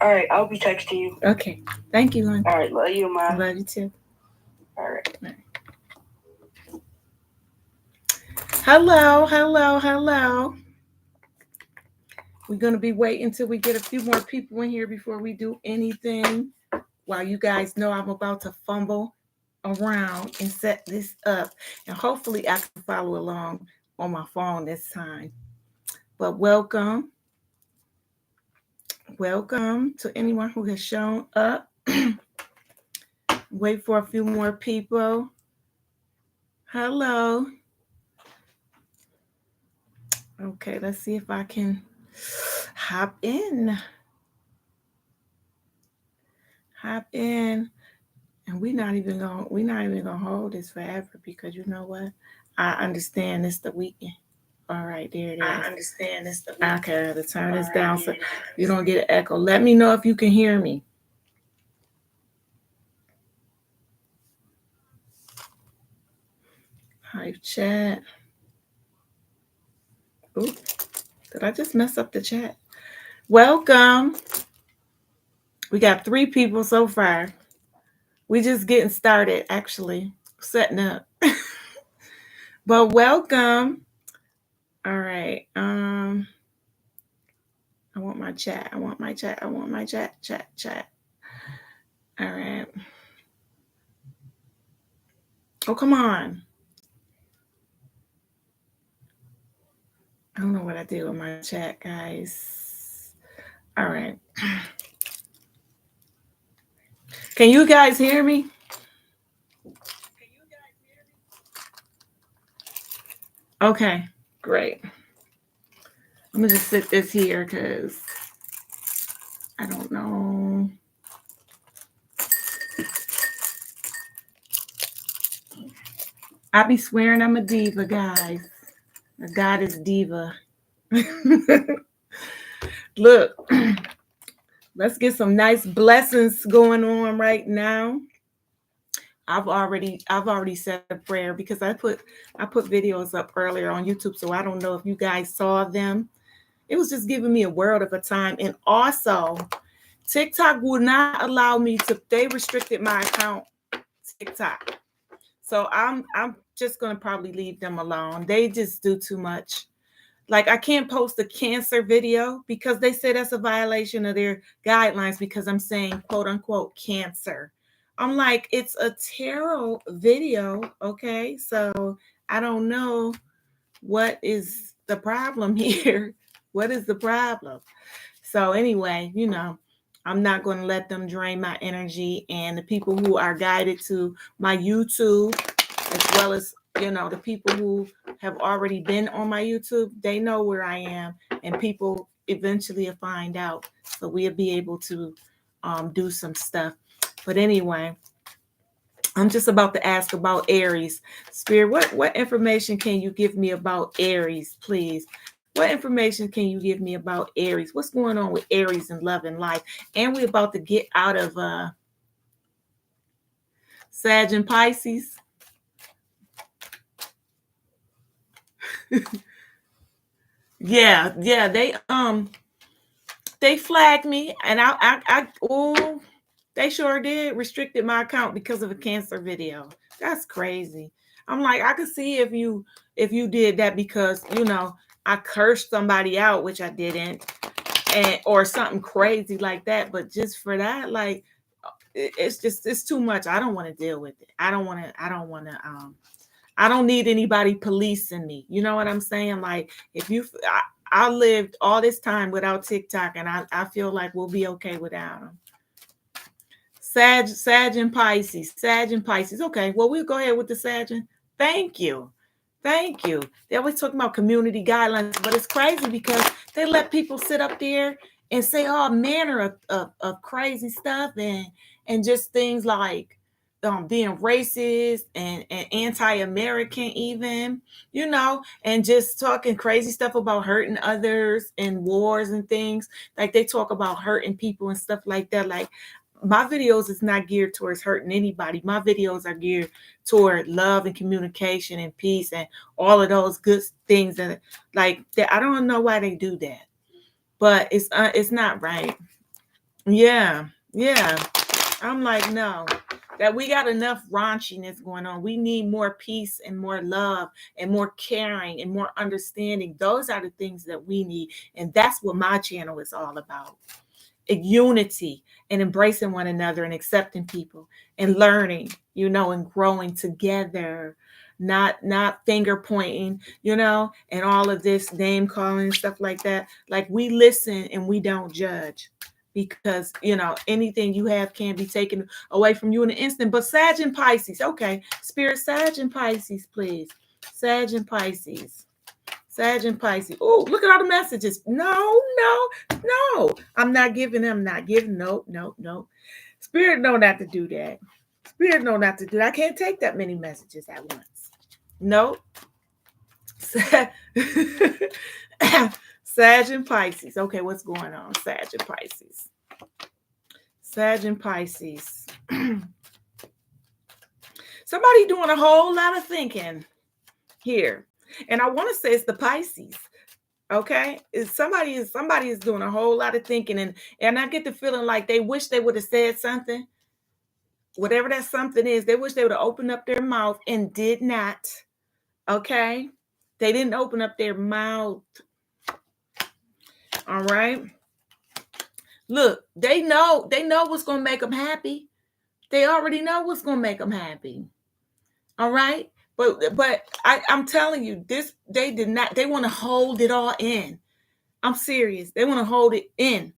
All right, I'll be texting you. Okay. Thank you, hon. All right, love you, Ma. Love you too. All right. Hello, hello, hello. We're going to be waiting until we get a few more people in here before we do anything. While you guys know I'm about to fumble around and set this up. And hopefully I can follow along on my phone this time. But welcome. Welcome to anyone who has shown up. Wait for a few more people. Hello. Okay, let's see if I can hop in. Hop in. And we're not even gonna hold this forever because you know what? I understand it's the weekend. All right, there it is. I understand this. The Okay, I have to turn this down so you don't get an echo. Let me know if you can hear me. Hi, chat. Ooh, did I just mess up the chat? Welcome. We got 3 people so far. We just getting started, actually, setting up. But welcome. All right. I want my chat. I want my chat. I want my chat. Chat. All right. Oh, come on. I don't know what I did with my chat, guys. All right. Can you guys hear me? Okay, great. I'm gonna just sit this here because I don't know. I be swearing I'm a diva, guys. A goddess diva. Look, let's get some nice blessings going on right now. I've already said a prayer because I put videos up earlier on YouTube, so I don't know if you guys saw them. It was just giving me a world of a time. And also, TikTok would not allow me to, they restricted my account, TikTok. So I'm just gonna probably leave them alone. They just do too much. Like I can't post a cancer video because they say that's a violation of their guidelines because I'm saying quote unquote cancer. I'm like, it's a tarot video, okay? So I don't know what is the problem here. What is the problem? So anyway, I'm not going to let them drain my energy. And the people who are guided to my YouTube, as well as the people who have already been on my YouTube, they know where I am, and people eventually will find out. So we'll be able to do some stuff. But anyway, I'm just about to ask about Aries. Spirit, what information can you give me about Aries, please? What information can you give me about Aries? What's going on with Aries and love and life? And we're about to get out of Sag and Pisces. Yeah, they flagged me, and they sure did restricted my account because of a cancer video. That's crazy. I'm like, I could see if you did that because I cursed somebody out, which I didn't, and or something crazy like that. But just for that, like, it's too much. I don't want to deal with it. I don't need anybody policing me. You know what I'm saying? Like, if you, I lived all this time without TikTok, and I feel like we'll be okay without them. Sag and Pisces. Sag and Pisces. Okay, well, we'll go ahead with the Sag. Thank you. Thank you. They always talk about community guidelines, but it's crazy because they let people sit up there and say all manner of crazy stuff and just things like being racist and anti-American even, and just talking crazy stuff about hurting others and wars and things. Like they talk about hurting people and stuff like that. Like my videos is not geared towards hurting anybody. My videos are geared toward love and communication and peace and all of those good things. And like that, I don't know why they do that, but it's not right. Yeah. Yeah. I'm like, no, that we got enough raunchiness going on. We need more peace and more love and more caring and more understanding. Those are the things that we need. And that's what my channel is all about. Unity and embracing one another and accepting people and learning, and growing together, not finger pointing, and all of this name calling and stuff like that. Like, we listen and we don't judge, because anything you have can be taken away from you in an instant. But Sag and Pisces, okay, Spirit, Sag and Pisces, please. Sag and Pisces. Sag and Pisces. Oh, look at all the messages. No. I'm not giving them, not giving. No. Spirit know not to do that. Spirit know not to do that. I can't take that many messages at once. No. Sag and Pisces. Okay, what's going on? Sag and Pisces. Sag and Pisces. Somebody doing a whole lot of thinking here. And I want to say it's the Pisces. Okay, somebody is doing a whole lot of thinking, and I get the feeling like they wish they would have said something. Whatever that something is, they wish they would have opened up their mouth and did not. Okay, they didn't open up their mouth. All right. Look, they know what's gonna make them happy. They already know what's gonna make them happy. All right. But I'm telling you, this, they did not. They want to hold it all in. I'm serious. They want to hold it in,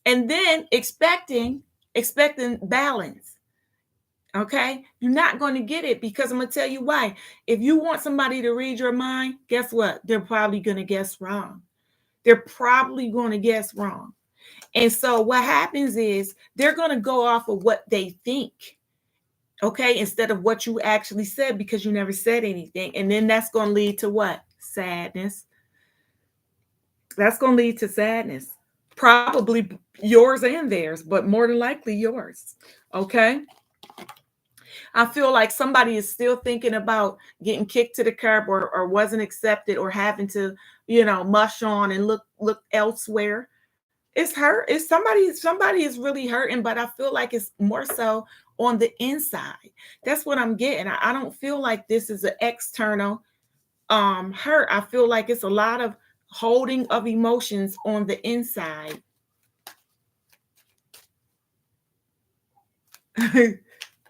and then expecting balance. Okay, you're not going to get it, because I'm going to tell you why. If you want somebody to read your mind, guess what? They're probably going to guess wrong. They're probably going to guess wrong. And so what happens is they're going to go off of what they think. Okay, instead of what you actually said, because you never said anything. And then that's going to lead to what? Sadness. That's going to lead to sadness. Probably yours and theirs, but more than likely yours. Okay. I feel like somebody is still thinking about getting kicked to the curb, or wasn't accepted, or having to, mush on and look elsewhere. It's hurt. It's somebody is really hurting, but I feel like it's more so on the inside. That's what I'm getting. I don't feel like this is an external hurt. I feel like it's a lot of holding of emotions on the inside.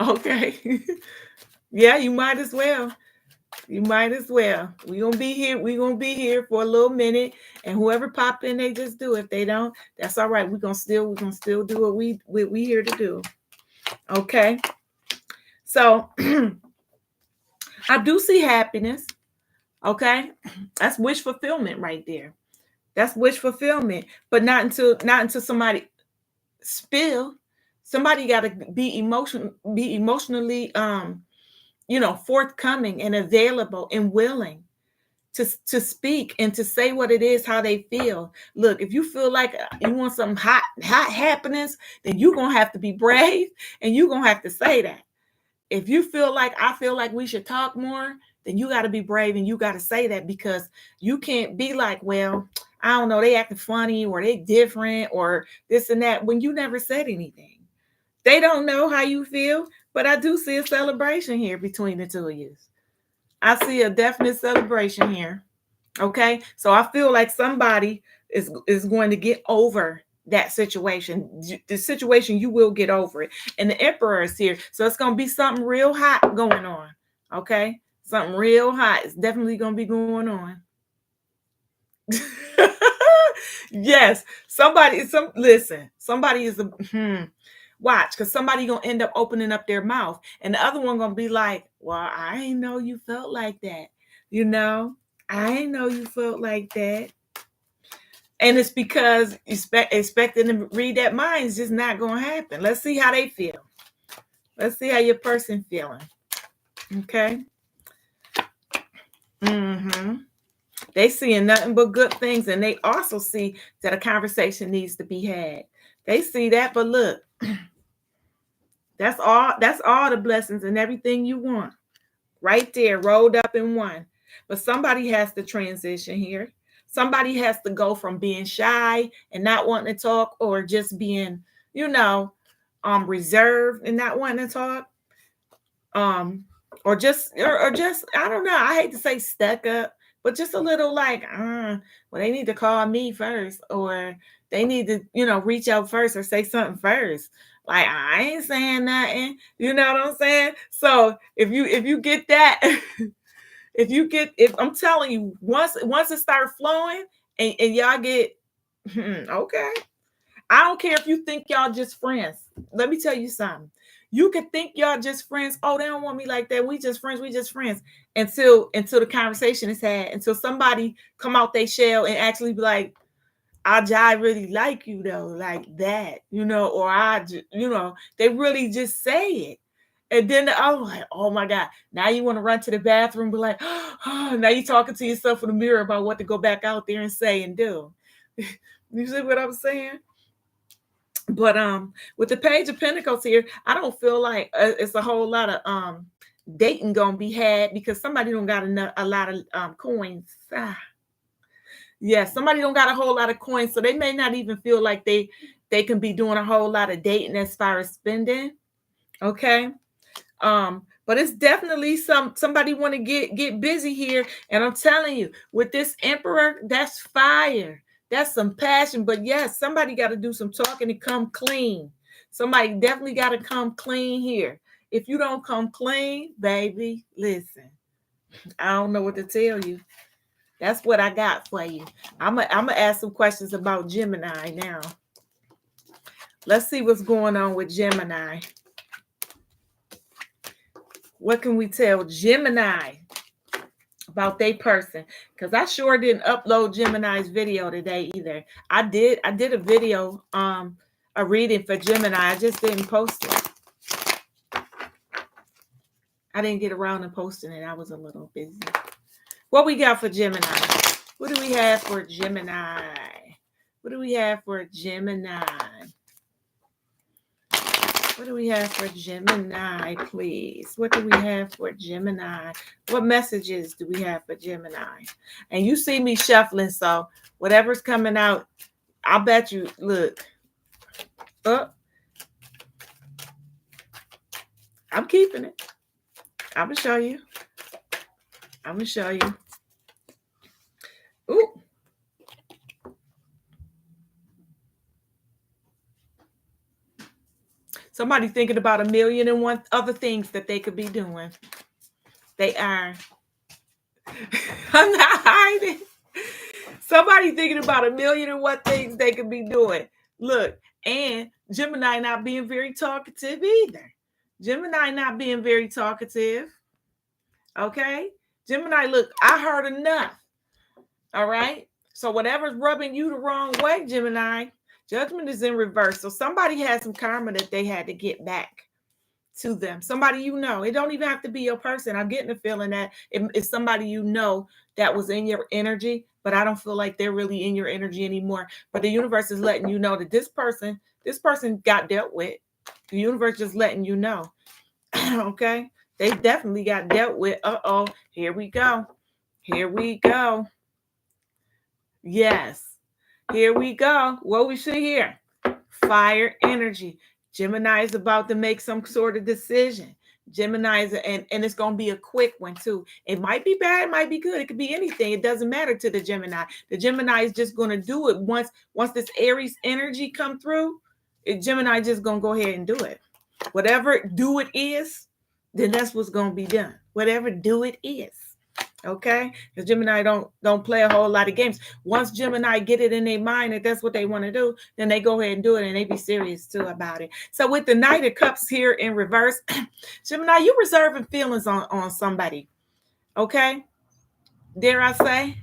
Okay. Yeah, you might as well. You might as well. We're gonna be here. We're gonna be here for a little minute. And whoever pop in, they just do. If they don't, that's all right. We're gonna still do what we here to do. Okay. So I do see happiness. Okay. That's wish fulfillment right there. That's wish fulfillment. But not until somebody spill. Somebody gotta be emotionally forthcoming and available and willing to speak and to say what it is, how they feel. Look, if you feel like you want some hot happiness, then you're gonna have to be brave, and you're gonna have to say that. If you feel like, I feel like we should talk more, then you got to be brave and you got to say that, because you can't be like, well, I don't know, they acting funny, or they different, or this and that, when you never said anything. They don't know how you feel, but I do see a celebration here between the two of you. I see a definite celebration here. Okay. So I feel like somebody is going to get over that situation. The situation, you will get over it. And the Emperor is here. So it's going to be something real hot going on. Okay. Something real hot. It's definitely going to be going on. Yes. Somebody is watch, because somebody gonna end up opening up their mouth, and the other one gonna be like, well, I ain't know you felt like that. I ain't know you felt like that. And it's because expecting to read that mind is just not gonna happen. Let's see how they feel. Let's see how your person feeling. Okay. They seeing nothing but good things, and they also see that a conversation needs to be had. They see that, but look, that's all the blessings and everything you want right there, rolled up in one. But somebody has to transition here. Somebody has to go from being shy and not wanting to talk, or just being, reserved and not wanting to talk. Or just I don't know. I hate to say stuck up, but just a little like, well, they need to call me first, or they need to, reach out first or say something first. Like, I ain't saying nothing. You know what I'm saying? So if you get that, if I'm telling you, once it starts flowing and y'all get okay. I don't care if you think y'all just friends. Let me tell you something. You could think y'all just friends. Oh, they don't want me like that. We just friends. We just friends. Until the conversation is had. Until somebody come out they shell and actually be like, I really like you though, like that, or they really just say it. And then I'm like, oh my God. Now you want to run to the bathroom, be like, oh, now you talking to yourself in the mirror about what to go back out there and say and do. You see what I'm saying? But with the Page of Pentacles here, I don't feel like it's a whole lot of dating gonna be had, because somebody don't got a lot of coins. Yeah, somebody don't got a whole lot of coins, so they may not even feel like they can be doing a whole lot of dating as far as spending. Okay. But it's definitely somebody want to get busy here. And I'm telling you, with this Emperor, that's fire. That's some passion. But yes, somebody got to do some talking to come clean. Somebody definitely got to come clean here. If you don't come clean, baby, listen, I don't know what to tell you. That's what I got for you. I'm gonna ask some questions about Gemini now. Let's see what's going on with Gemini. What can we tell Gemini about their person? Because I sure didn't upload Gemini's video today either. I did a video, a reading for Gemini. I just didn't post it. I didn't get around to posting it. I was a little busy. What we got for Gemini? What do we have for Gemini? What do we have for Gemini? What do we have for Gemini, please? What do we have for Gemini? What messages do we have for Gemini? And you see me shuffling, so whatever's coming out, I bet you, look. I'm keeping it. I'm going to show you. I'm going to show you. Ooh. Somebody thinking about 1,000,001 other things that they could be doing. They are. I'm not hiding. Somebody thinking about 1,000,001 things they could be doing. Look, and Gemini not being very talkative either. Gemini not being very talkative. Okay? Gemini, look, I heard enough. All right? So whatever's rubbing you the wrong way, Gemini, Judgment is in reverse. So somebody has some karma that they had to get back to them. Somebody you know. It don't even have to be your person. I'm getting the feeling that it's somebody you know that was in your energy, but I don't feel like they're really in your energy anymore. But the universe is letting you know that this person got dealt with. The universe just letting you know. Okay? They definitely got dealt with. Uh-oh. Here we go. Here we go. Yes. Here we go. What we see here? Fire energy. Gemini is about to make some sort of decision. Gemini is, and it's going to be a quick one too. It might be bad, it might be good. It could be anything. It doesn't matter to the Gemini. The Gemini is just going to do it once this Aries energy come through. Gemini just going to go ahead and do it. Whatever do it is, then that's what's going to be done. Whatever do it is. Okay, because Gemini don't play a whole lot of games. Once Gemini get it in their mind that that's what they want to do, then they go ahead and do it, and they be serious too about it. So with the Knight of Cups here in reverse, Gemini, you reserving feelings on somebody. Okay, dare I say?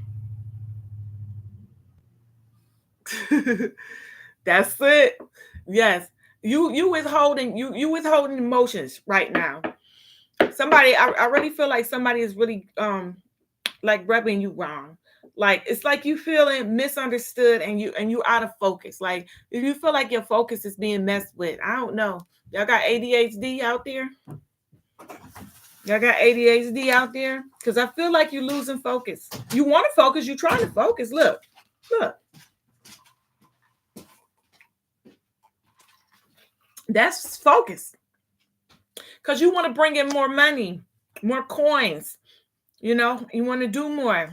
That's it. Yes, you withholding emotions right now. Somebody, I really feel like somebody is really like rubbing you wrong. Like it's like you feeling misunderstood and you out of focus. Like if you feel like your focus is being messed with, I don't know. Y'all got ADHD out there? Y'all got ADHD out there? Because I feel like you're losing focus. You want to focus. You're trying to focus. Look. That's focus. Because you want to bring in more money, more coins. You know, you want to do more.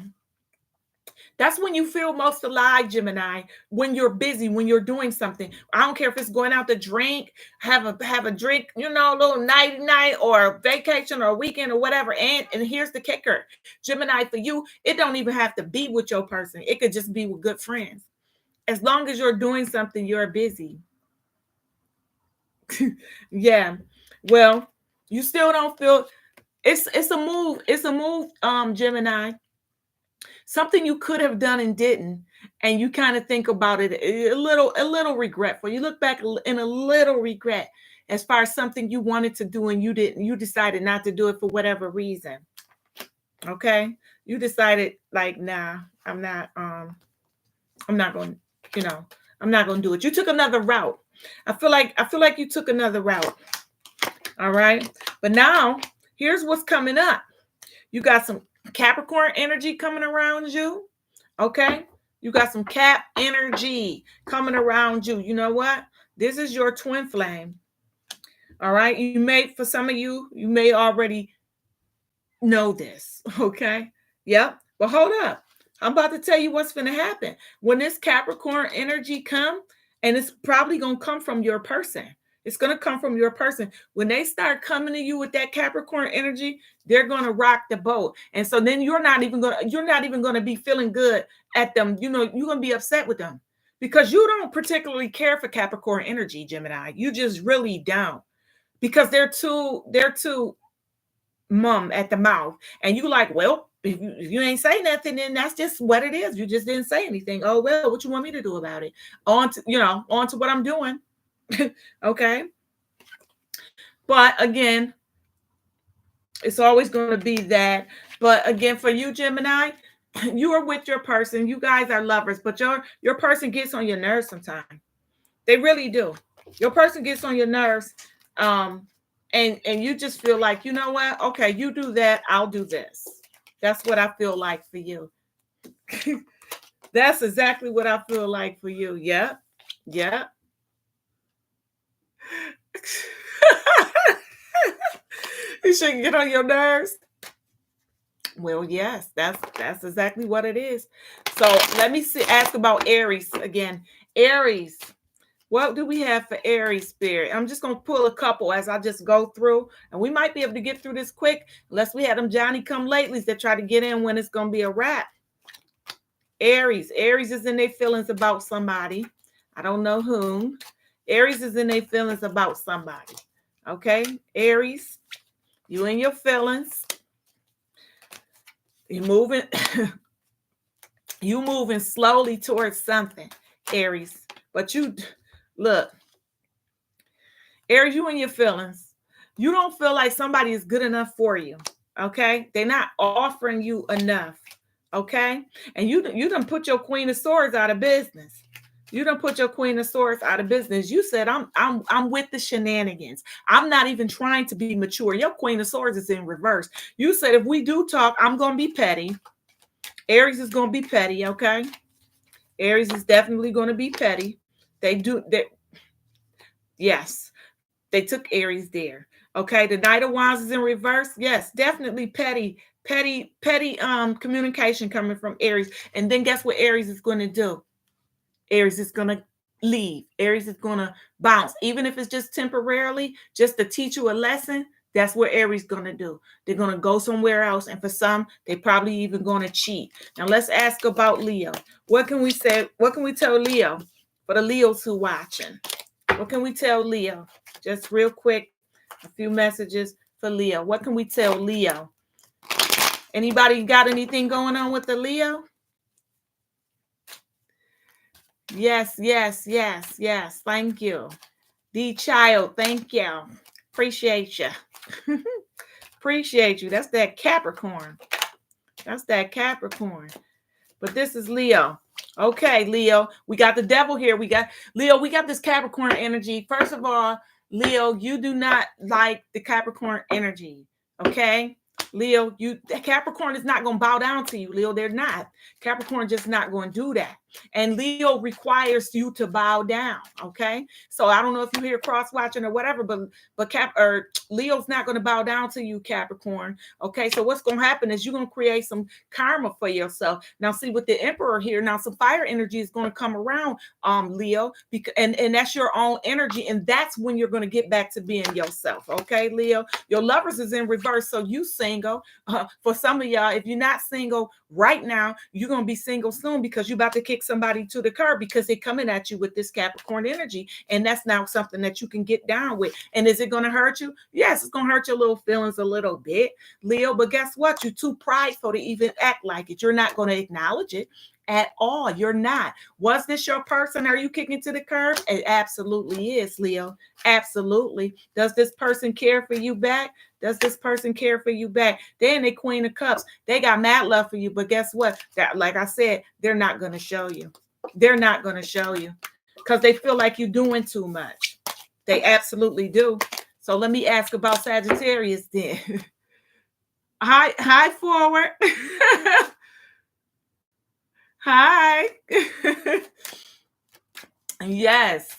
That's when you feel most alive, Gemini, when you're busy, when you're doing something. I don't care if it's going out to drink, have a drink, you know, a little night or vacation or a weekend or whatever. And here's the kicker. Gemini, for you, it don't even have to be with your person. It could just be with good friends. As long as you're doing something, you're busy. Yeah. Well, you still don't feel it's a move. It's a move, Gemini. Something you could have done and didn't, and you kind of think about it a little regretful. You look back in a little regret as far as something you wanted to do and you didn't. You decided not to do it for whatever reason. Okay, you decided like, nah, I'm not going. You know, I'm not going to do it. You took another route. I feel like you took another route. All right, but now here's what's coming up. You got some Capricorn energy coming around you. Okay. You got some Cap energy coming around you. You know what? This is your twin flame. All right. For some of you, you may already know this. Okay. Yep. But hold up. I'm about to tell you what's going to happen. When this Capricorn energy come, and it's probably going to come from your person. It's going to come from your person. When they start coming to you with that Capricorn energy, they're going to rock the boat. And so then you're not even going to be feeling good at them. You know, you're going to be upset with them because you don't particularly care for Capricorn energy, Gemini. You just really don't, because they're too mum at the mouth. And you like, well, if you ain't say nothing, then that's just what it is. You just didn't say anything. Oh, well, what you want me to do about it? On to what I'm doing. Okay. But again, it's always going to be that. But again, for you, Gemini, you are with your person. You guys are lovers, but your person gets on your nerves sometimes. They really do. Your person gets on your nerves. And you just feel like, you know what? Okay, you do that. I'll do this. That's what I feel like for you. That's exactly what I feel like for you. Yeah. Yeah. You shouldn't get on your nerves. Well, yes, that's exactly what it is. So let me ask about Aries again. Aries, what do we have for Aries spirit? I'm just going to pull a couple as I just go through, and we might be able to get through this quick unless we had them Johnny come latelys that try to get in when it's going to be a wrap. Aries is in their feelings about somebody. I don't know whom. Aries is in their feelings about somebody. Okay, Aries, you in your feelings. You moving slowly towards something, Aries. But you look, Aries, you in your feelings. You don't feel like somebody is good enough for you. Okay, they're not offering you enough. Okay, and you done put your Queen of Swords out of business. You done put your Queen of Swords out of business. You said, I'm with the shenanigans. I'm not even trying to be mature. Your Queen of Swords is in reverse. You said, if we do talk, I'm going to be petty. Aries is going to be petty, okay? Aries is definitely going to be petty. Yes, they took Aries there. Okay, the Knight of Wands is in reverse. Yes, definitely petty communication coming from Aries. And then guess what Aries is going to do? Aries is going to leave. Aries is going to bounce. Even if it's just temporarily, just to teach you a lesson, that's what Aries is going to do. They're going to go somewhere else. And for some, they probably even going to cheat. Now, let's ask about Leo. What can we say? What can we tell Leo? For the Leos who watching, what can we tell Leo? Just real quick, a few messages for Leo. What can we tell Leo? Anybody got anything going on with the Leo? Yes. Thank you. The child, thank you. Appreciate you. Appreciate you. That's that Capricorn. But this is Leo. Okay, Leo. We got the devil here. We got this Capricorn energy. First of all, Leo, you do not like the Capricorn energy. Okay. Leo, Capricorn is not going to bow down to you, Leo. They're not. Capricorn just not going to do that. And Leo requires you to bow down. Okay. So I don't know if you hear cross watching or whatever, but Leo's not going to bow down to you, Capricorn. Okay. So what's going to happen is you're going to create some karma for yourself. Now, see, with the Emperor here, now some fire energy is going to come around, Leo, and that's your own energy. And that's when you're going to get back to being yourself. Okay, Leo, your lovers is in reverse. So you single. For some of y'all, if you're not single right now, you're going to be single soon because you're about to kick somebody to the curb because they're coming at you with this Capricorn energy. And that's now something that you can get down with. And is it going to hurt you? Yes, it's going to hurt your little feelings a little bit, Leo. But guess what? You're too prideful to even act like it. You're not going to acknowledge it at all. You're not. Was this your person? Are you kicking to the curb? It absolutely is, Leo. Absolutely. Does this person care for you back? Does this person care for you back? They're in the Queen of Cups. They got mad love for you, but guess what? That, like I said, they're not going to show you. They're not going to show you because they feel like you're doing too much. They absolutely do. So let me ask about Sagittarius then. Hi, forward. Hi. Yes.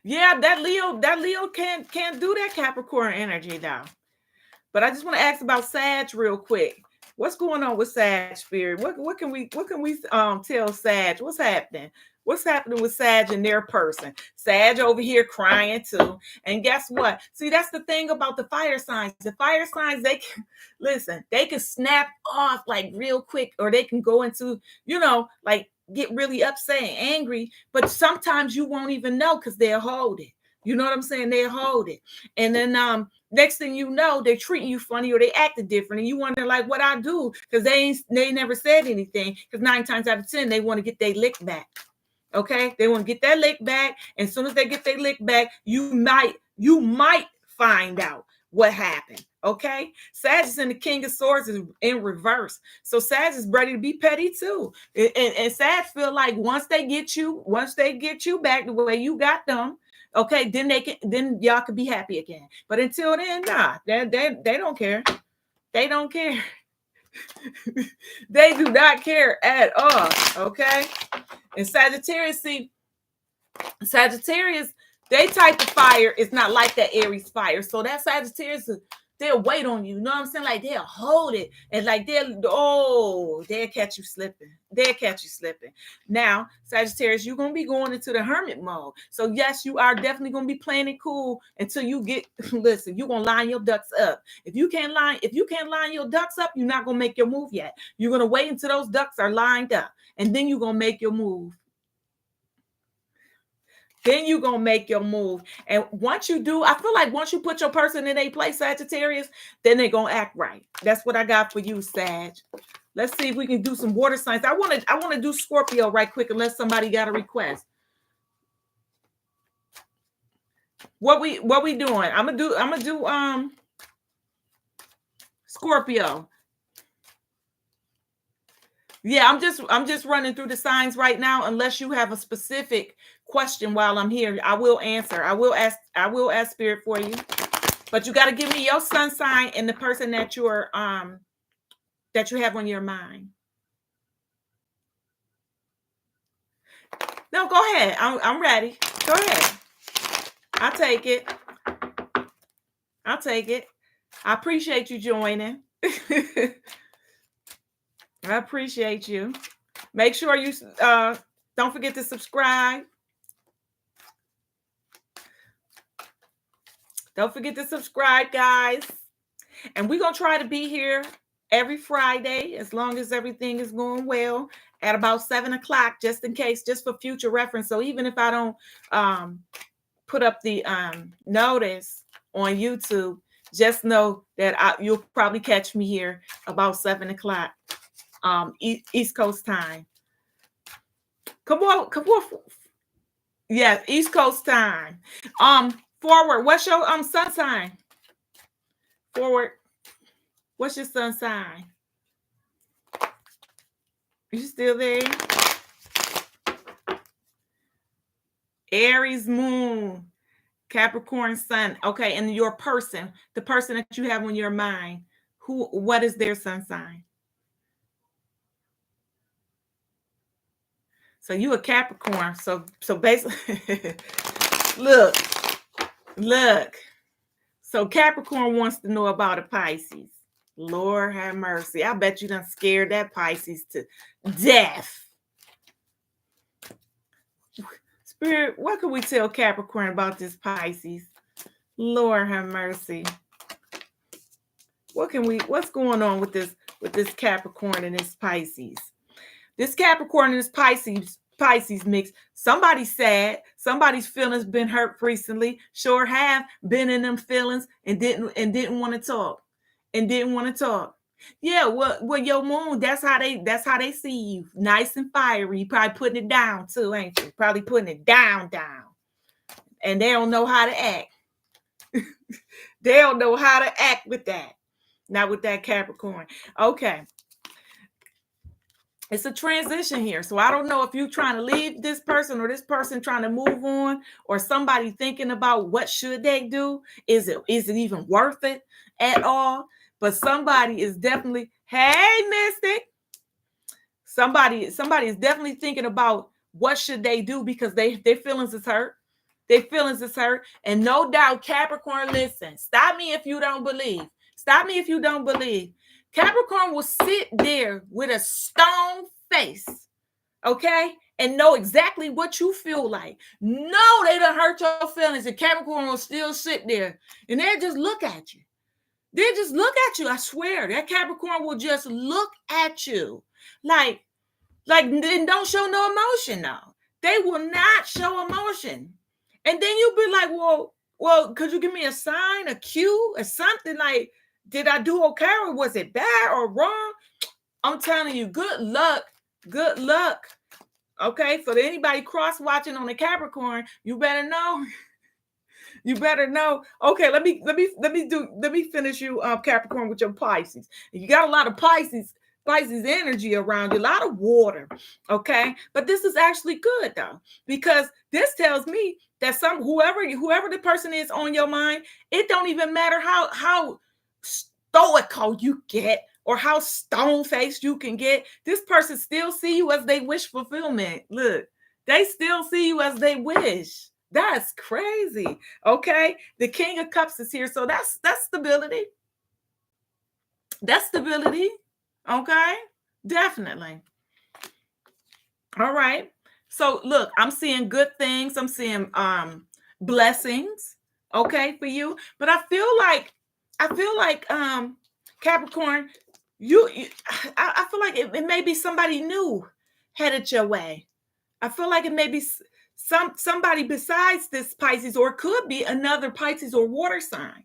Yeah, that Leo can't do that Capricorn energy now. But I just want to ask about Sag real quick. What's going on with Sag spirit? What can we tell Sag? What's happening? What's happening with Sag and their person? Sag over here crying too. And guess what? See, that's the thing about the fire signs. The fire signs, they can listen, they can snap off like real quick, or they can go into, like get really upset and angry. But sometimes you won't even know because they'll hold it. You know what I'm saying? They'll hold it. And then next thing you know, they're treating you funny or they acted different. And you wonder like what I do because they never said anything. Because 9 times out of 10, they want to get their lick back. Okay, they want to get that lick back. And as soon as they get their lick back, you might find out what happened. Okay, Sag and the King of Swords is in reverse. So Sag is ready to be petty too. And Sag feel like once they get you back the way you got them, okay, then y'all can be happy again. But until then, nah, they don't care. They don't care. They do not care at all. Okay. And Sagittarius, they type of fire is not like that Aries fire. So that Sagittarius, they'll wait on you. You know what I'm saying? Like they'll hold it. And like they'll catch you slipping. They'll catch you slipping. Now, Sagittarius, you're gonna be going into the hermit mode. So yes, you are definitely gonna be playing it cool until you get listen, you're gonna line your ducks up. If you can't line your ducks up, you're not gonna make your move yet. You're gonna wait until those ducks are lined up, and then you're gonna make your move. Then you're going to make your move. And once you do, I feel like once you put your person in a place, Sagittarius, then they're going to act right. That's what I got for you, Sag. Let's see if we can do some water signs. I want to do Scorpio right quick unless somebody got a request. What we doing? I'm going to do Scorpio. Yeah, I'm just running through the signs right now. Unless you have a specific question while I'm here, I will answer. I will ask spirit for you. But you got to give me your sun sign and the person that you're that you have on your mind. No, go ahead. I'm ready. Go ahead. I'll take it. I appreciate you joining. I appreciate you. Make sure you don't forget to subscribe. Don't forget to subscribe, guys. And we're going to try to be here every Friday, as long as everything is going well, at about 7 o'clock, just in case, just for future reference. So even if I don't put up the notice on YouTube, just know that you'll probably catch me here about 7 o'clock. East Coast time. Come on. Yes, East Coast time. Forward. What's your sun sign? Forward. What's your sun sign? You still there? Aries moon, Capricorn sun. Okay, and your person, the person that you have on your mind, what is their sun sign? So you a Capricorn. So basically, look. So Capricorn wants to know about a Pisces. Lord have mercy. I bet you done scared that Pisces to death. Spirit, what can we tell Capricorn about this Pisces? Lord have mercy. What's going on with this Capricorn and this Pisces? This Capricorn and this Pisces mix. Somebody's sad. Somebody's feelings been hurt recently. Sure have been in them feelings and didn't want to talk. Yeah, well, your moon, that's how they see you. Nice and fiery. You probably putting it down too, ain't you? Probably putting it down. And they don't know how to act. They don't know how to act with that. Not with that Capricorn. Okay. It's a transition here. So I don't know if you're trying to leave this person or this person trying to move on, or somebody thinking about what should they do. Is it even worth it at all? But somebody is definitely, hey, Mystic. Somebody is definitely thinking about what should they do, because their feelings is hurt. Their feelings is hurt. And no doubt, Capricorn, listen, stop me if you don't believe. Stop me if you don't believe. Capricorn will sit there with a stone face, okay, and know exactly what you feel like. No, they done hurt your feelings, and Capricorn will still sit there, and they'll just look at you. They'll just look at you. I swear, that Capricorn will just look at you like then don't show no emotion now. They will not show emotion. And then you'll be like, well, could you give me a sign, a cue, or something? Like, did I do okay, or was it bad or wrong? I'm telling you, good luck. Okay, for anybody cross watching on the Capricorn, you better know. You better know. Okay, let me finish you Capricorn with your Pisces. You got a lot of Pisces energy around you, a lot of water. Okay, but this is actually good though, because this tells me that whoever the person is on your mind, it don't even matter how stoical you get or how stone-faced you can get. This person still see you as they wish fulfillment. Look, they still see you as they wish. That's crazy. Okay, the King of Cups is here, so that's stability. That's stability. Okay, definitely. All right. So look, I'm seeing good things. I'm seeing blessings. Okay, for you. But I feel like Capricorn, I feel like it may be somebody new headed your way. I feel like it may be somebody besides this Pisces, or it could be another Pisces or water sign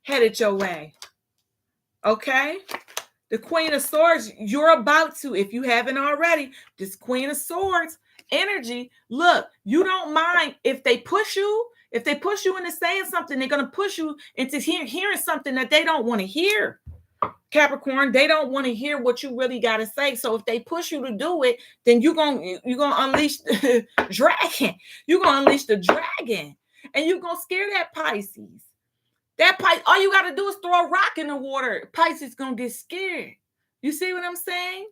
headed your way. Okay. The Queen of Swords, you're about to, if you haven't already, this Queen of Swords energy, look, you don't mind if they push you into saying something, they're going to push you into hearing something that they don't want to hear. Capricorn, they don't want to hear what you really got to say. So if they push you to do it, then you're going to unleash the dragon. You're going to unleash the dragon, and you're going to scare that Pisces. That Pisces, all you got to do is throw a rock in the water. Pisces going to get scared. You see what I'm saying?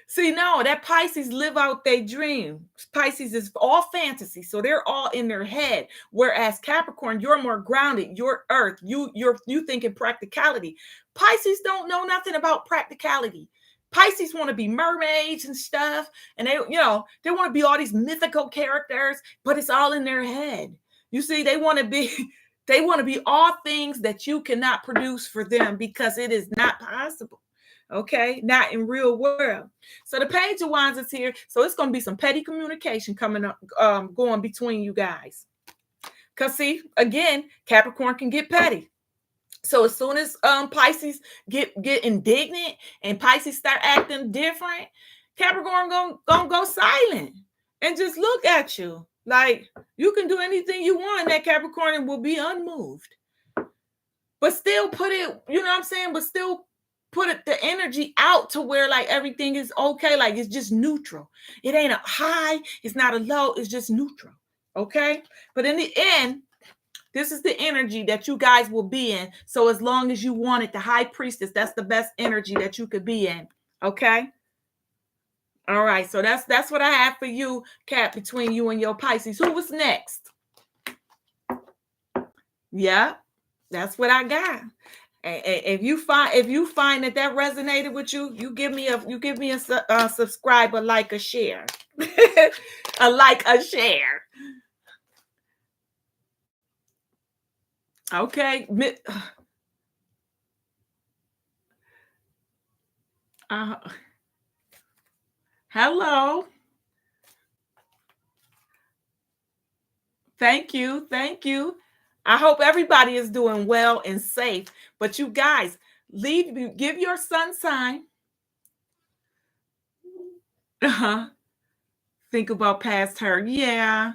See, no, that Pisces live out their dream. Pisces is all fantasy, so they're all in their head. Whereas Capricorn, you're more grounded. You're Earth. You think in practicality. Pisces don't know nothing about practicality. Pisces want to be mermaids and stuff, and they want to be all these mythical characters, but it's all in their head. You see, they want to be all things that you cannot produce for them, because it is not possible. Okay, not in real world. So the Page of Wands is here. So it's going to be some petty communication coming up, going between you guys. Because see, again, Capricorn can get petty. So as soon as Pisces get indignant and Pisces start acting different, Capricorn gonna go silent and just look at you. Like, you can do anything you want, and that Capricorn will be unmoved. But still put it, you know what I'm saying? But still the energy out to where like everything is okay, like it's just neutral. It ain't a high, it's not a low, it's just neutral. Okay, but in the end, this is the energy that you guys will be in. So as long as you want it, the high priestess, that's the best energy that you could be in. Okay. All right. So that's what I have for you, Kat, between you and your Pisces. Who was next? Yeah, that's what I got. If you find that resonated with you, you give me a subscribe, a like, a share, a like, a share. Okay. Hello. Thank you. Thank you. I hope everybody is doing well and safe. But you guys, give your sun sign. Think about past her. Yeah.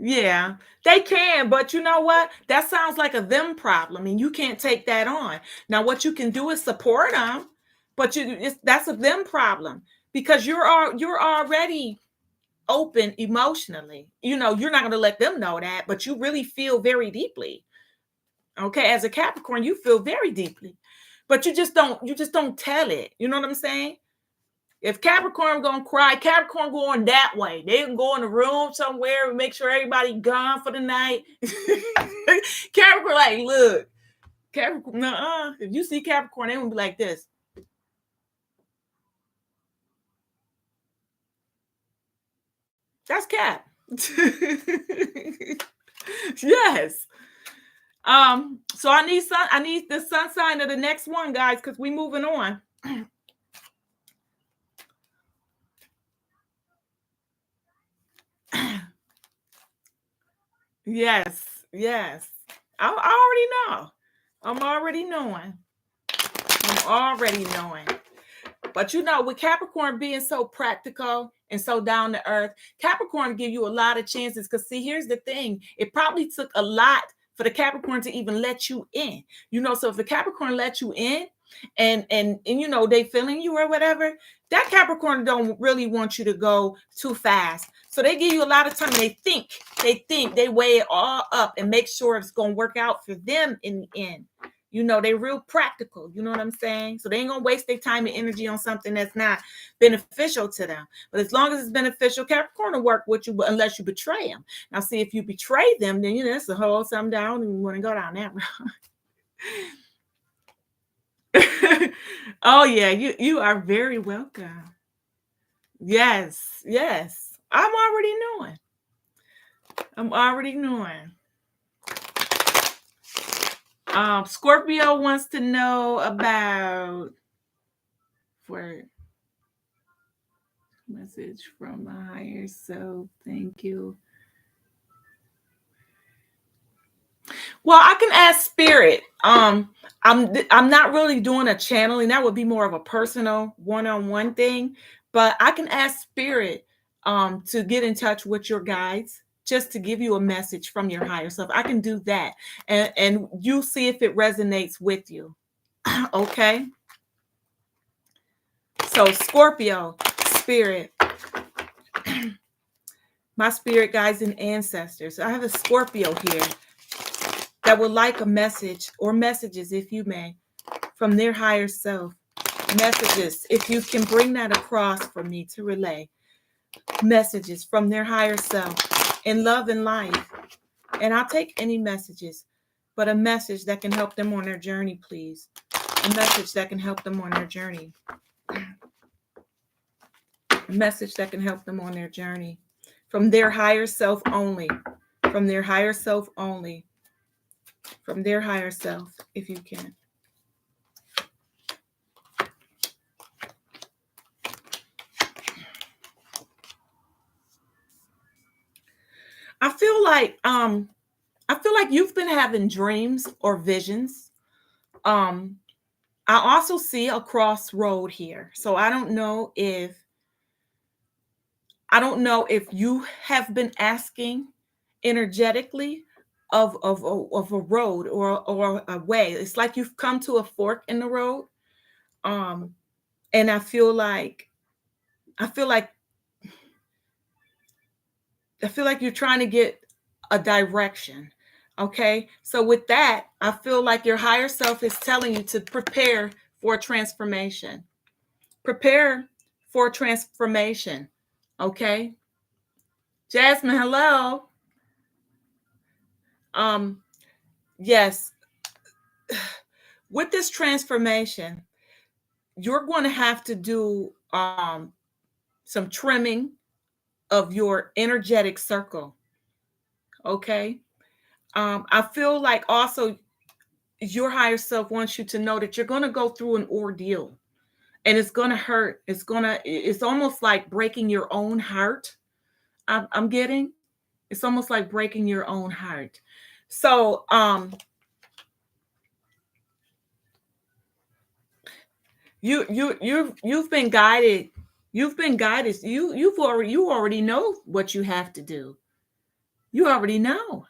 Yeah, they can, but you know what? That sounds like a them problem, and you can't take that on. Now, what you can do is support them, but that's a them problem because you're already open emotionally. You know, you're not going to let them know that, but you really feel very deeply. Okay, as a Capricorn, you feel very deeply, but you just don't tell it. You know what I'm saying? If Capricorn gonna cry, Capricorn going that way. They can go in the room somewhere and make sure everybody gone for the night. Capricorn, like, look, Capricorn, if you see Capricorn, they will be like this. That's Cap. Yes. So I need the sun sign of the next one, guys, because we moving on. Yes. I already know. I'm already knowing. But you know, with Capricorn being so practical and so down to earth, Capricorn give you a lot of chances. Because see, here's the thing. It probably took a lot for the Capricorn to even let you in. You know, so if the Capricorn let you in and you know they feeling you or whatever, that Capricorn don't really want you to go too fast. So they give you a lot of time and they weigh it all up and make sure it's gonna work out for them in the end. You know, they're real practical. You know what I'm saying? So they ain't gonna waste their time and energy on something that's not beneficial to them. But as long as it's beneficial, Capricorn will work with you, but unless you betray them. Now, see, if you betray them, then you know that's a whole something down, and you want to go down that road. Oh yeah, you are very welcome. Yes. I'm already knowing. Scorpio wants to know about for message from my higher self. Thank you. Well, I can ask spirit. I'm not really doing a channeling. That would be more of a personal one-on-one thing. But I can ask spirit to get in touch with your guides, just to give you a message from your higher self. I can do that, and you see if it resonates with you. Okay. So Scorpio, spirit, my spirit guides and ancestors. I have a Scorpio here that would like a message or messages, if you may, from their higher self. Messages, if you can bring that across for me to relay. Messages from their higher self in love and life. And I'll take any messages, but a message that can help them on their journey, please. A message that can help them on their journey. A message that can help them on their journey. From their higher self only. From their higher self only. From their higher self, if you can. I feel like you've been having dreams or visions. I also see a crossroad here. So I don't know if you have been asking energetically of a road or a way. It's like you've come to a fork in the road. And I feel like you're trying to get a direction. Okay. So with that, I feel like your higher self is telling you to prepare for transformation. Prepare for transformation. Okay. Jasmine, hello. Yes. With this transformation, you're going to have to do some trimming of your energetic circle. Okay. I feel like also your higher self wants you to know that you're going to go through an ordeal, and it's going to hurt. It's almost like breaking your own heart. I'm getting, it's almost like breaking your own heart. So, you've been guided. You've been guided. You already know what you have to do. You already know.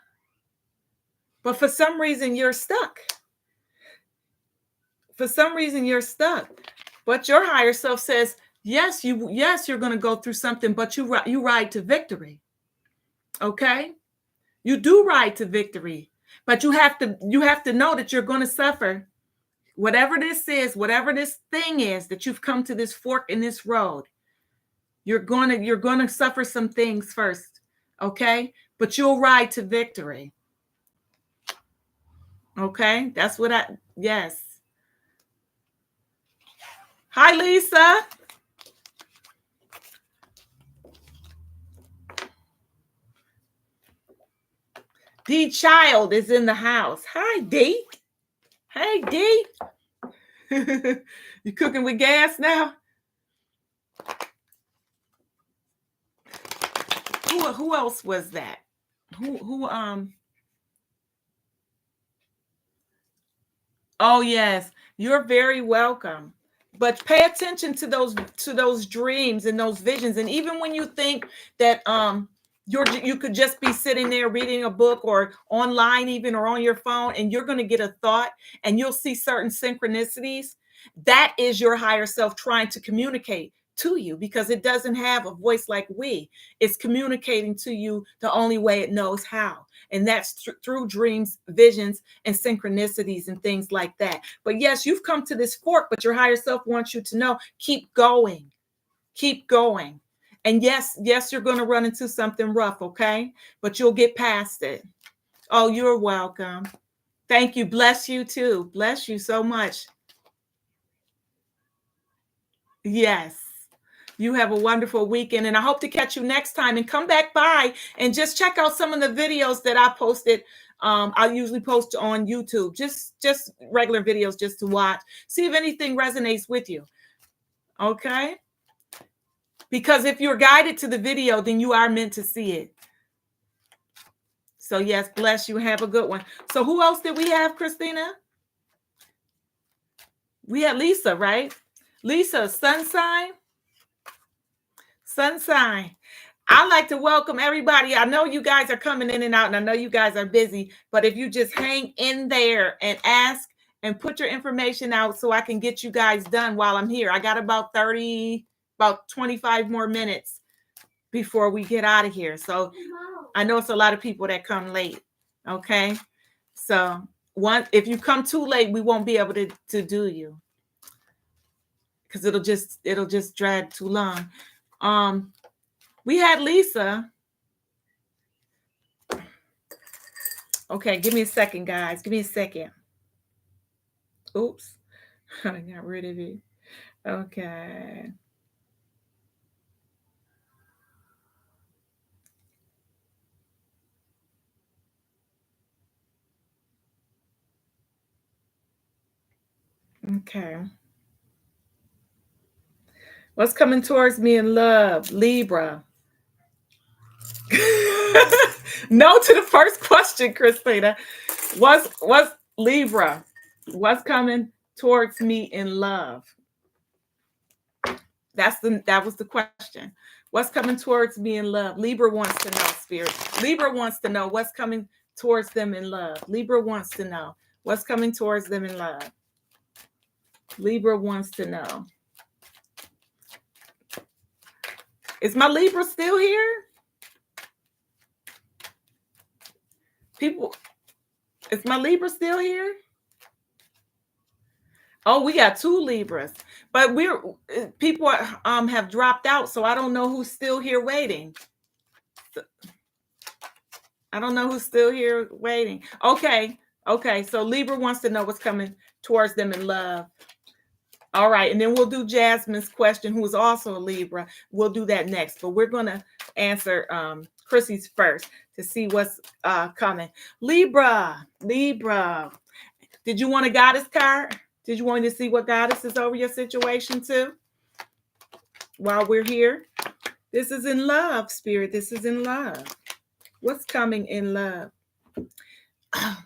But for some reason you're stuck. For some reason you're stuck. But your higher self says, yes, you're going to go through something, but you ride to victory. Okay? You do ride to victory. But you have to know that you're going to suffer. Whatever this is, whatever this thing is that you've come to this fork in this road, you're going to suffer some things first. Okay? But you'll ride to victory. Okay? That's what yes. Hi, Lisa. D Child is in the house. Hi, D. Hey, D. You cooking with gas now? Who else was that? Who Oh yes, you're very welcome. But pay attention to those dreams and those visions. And even when you think that you could just be sitting there reading a book or online even or on your phone, and you're going to get a thought and you'll see certain synchronicities, that is your higher self trying to communicate to you, because it doesn't have a voice like we. It's communicating to you the only way it knows how. And that's through dreams, visions, and synchronicities and things like that. But yes, you've come to this fork, but your higher self wants you to know, keep going. Keep going. And yes, you're going to run into something rough, okay? But you'll get past it. Oh, you're welcome. Thank you. Bless you too. Bless you so much. Yes. You have a wonderful weekend, and I hope to catch you next time. And come back by and just check out some of the videos that I posted. I usually post on YouTube, just regular videos just to watch. See if anything resonates with you. Okay? Because if you're guided to the video, then you are meant to see it. So yes, bless you. Have a good one. So who else did we have, Christina? We had Lisa, right? Lisa, Sunshine. Sunshine. I'd like to welcome everybody. I know you guys are coming in and out, and I know you guys are busy, but if you just hang in there and ask and put your information out so I can get you guys done while I'm here. I got about 25 more minutes before we get out of here. So I know it's a lot of people that come late. Okay. So if you come too late, we won't be able to do you, because it'll just drag too long. We had Lisa. Okay, give me a second, guys. Give me a second. Oops. I got rid of it. Okay. Okay. What's coming towards me in love? Libra. No to the first question, Christina. What's Libra? What's coming towards me in love? That was the question. What's coming towards me in love? Libra wants to know, Spirit. Libra wants to know what's coming towards them in love. Libra wants to know what's coming towards them in love. Libra wants to know. Is my Libra still here? People, is my Libra still here? Oh, we got 2 Libras, but people have dropped out, so I don't know who's still here waiting. I don't know who's still here waiting. Okay, so Libra wants to know what's coming towards them in love. All right, and then we'll do Jasmine's question, who is also a Libra. We'll do that next, but we're going to answer Chrissy's first to see what's coming. Libra. Did you want a goddess card? Did you want to see what goddess is over your situation too? While we're here, this is in love, Spirit. This is in love. What's coming in love? I'm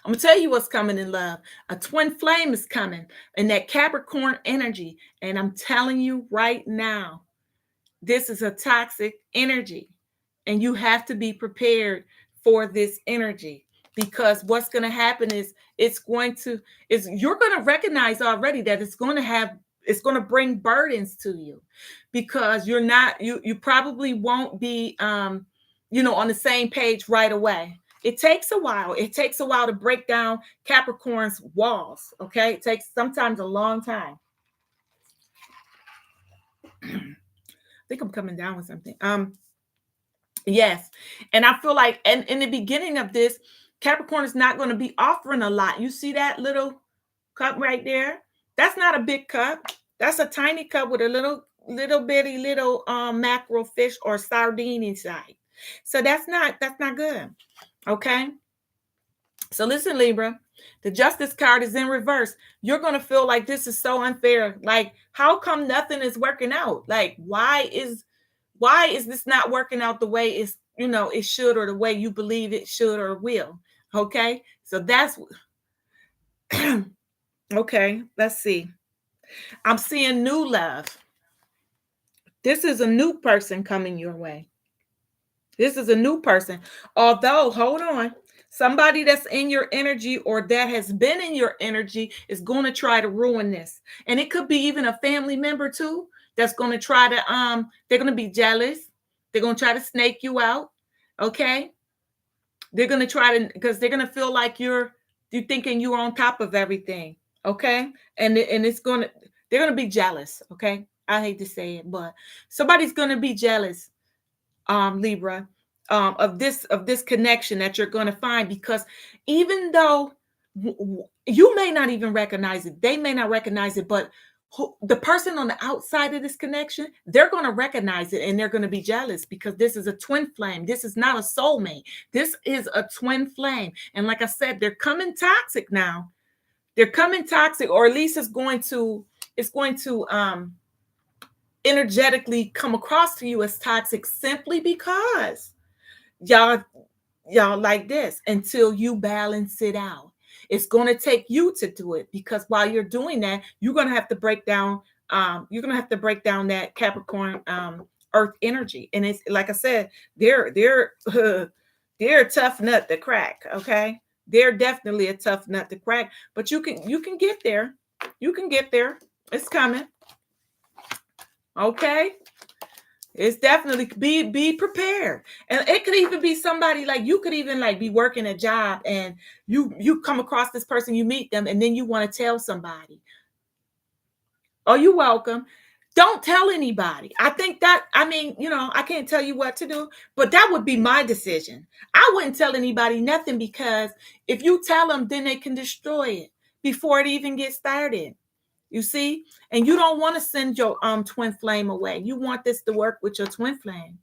going to tell you what's coming in love. A twin flame is coming in that Capricorn energy. And I'm telling you right now, this is a toxic energy. And you have to be prepared for this energy. Because what's going to happen is you're going to recognize already that it's going to bring burdens to you, because you probably won't be, on the same page right away. It takes a while. It takes a while to break down Capricorn's walls. Okay. It takes sometimes a long time. I think I'm coming down with something. Yes. And I feel like, and in the beginning of this, Capricorn is not going to be offering a lot. You see that little cup right there? That's not a big cup. That's a tiny cup with a little bitty mackerel fish or sardine inside. So that's not good. Okay. So listen, Libra, the Justice card is in reverse. You're going to feel like this is so unfair. Like, how come nothing is working out? Like, why is this not working out the way it should, or the way you believe it should or will? Okay. So that's okay. Let's see. I'm seeing new love. This is a new person coming your way. This is a new person. Although, hold on, somebody that's in your energy or that has been in your energy is going to try to ruin this. And it could be even a family member too that's going to try to, they're going to be jealous. They're going to try to snake you out. Okay. They're going to try to, because they're going to feel like you're thinking you're on top of everything. Okay. And they're going to be jealous. Okay. I hate to say it, but somebody's going to be jealous, Libra, of this connection that you're going to find, because even though you may not even recognize it, they may not recognize it, but the person on the outside of this connection, they're going to recognize it and they're going to be jealous, because this is a twin flame. This is not a soulmate. This is a twin flame. And like I said, they're coming toxic now. They're coming toxic, or at least it's going to energetically come across to you as toxic, simply because y'all like this, until you balance it out. It's going to take you to do it, because while you're doing that, you're going to have to break down that Capricorn earth energy. And it's like I said, they're a tough nut to crack. Okay. They're definitely a tough nut to crack, but you can get there. You can get there. It's coming. Okay. It's definitely be prepared. And it could even be somebody, like you could even like be working a job and you come across this person, you meet them, and then you want to tell somebody. Oh, you're welcome. Don't tell anybody. I think that, I can't tell you what to do, but that would be my decision. I wouldn't tell anybody nothing, because if you tell them, then they can destroy it before it even gets started. You see, and you don't want to send your twin flame away. You want this to work with your twin flame.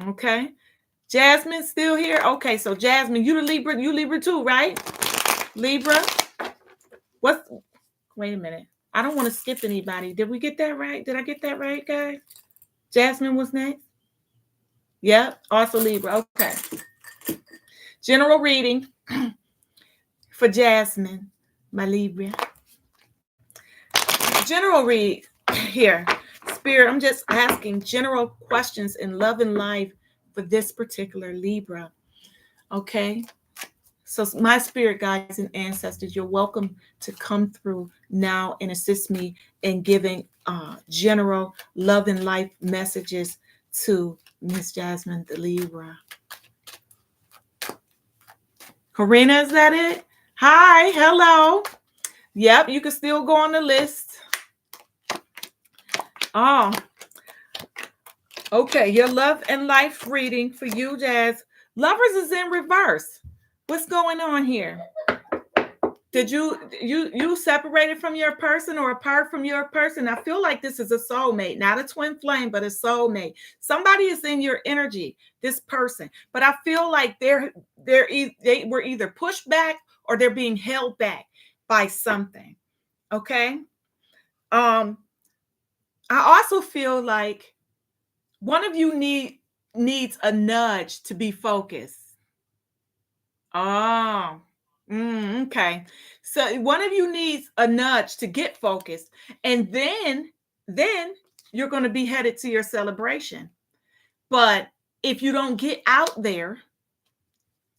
Okay. Jasmine still here. Okay, so Jasmine, you Libra too, right? Libra. Wait a minute. I don't want to skip anybody. Did we get that right? Did I get that right, guys? Jasmine was next. Yep. Also Libra. Okay. General reading for Jasmine, my Libra. General read here. Spirit, I'm just asking general questions in love and life for this particular Libra. Okay. So my spirit guides and ancestors, you're welcome to come through now and assist me in giving general love and life messages to Miss Jasmine the Libra. Karina, is that it? Hi, hello. Yep, you can still go on the list. Oh, okay. Your love and life reading for you, Jazz. Lovers is in reverse. What's going on here? Did you separated from your person or apart from your person? I feel like this is a soulmate, not a twin flame, but a soulmate. Somebody is in your energy, this person. But I feel like they were either pushed back or they're being held back by something. Okay. I also feel like one of you needs a nudge to be focused. Oh. Okay. So one of you needs a nudge to get focused, and then you're going to be headed to your celebration. But if you don't get out there,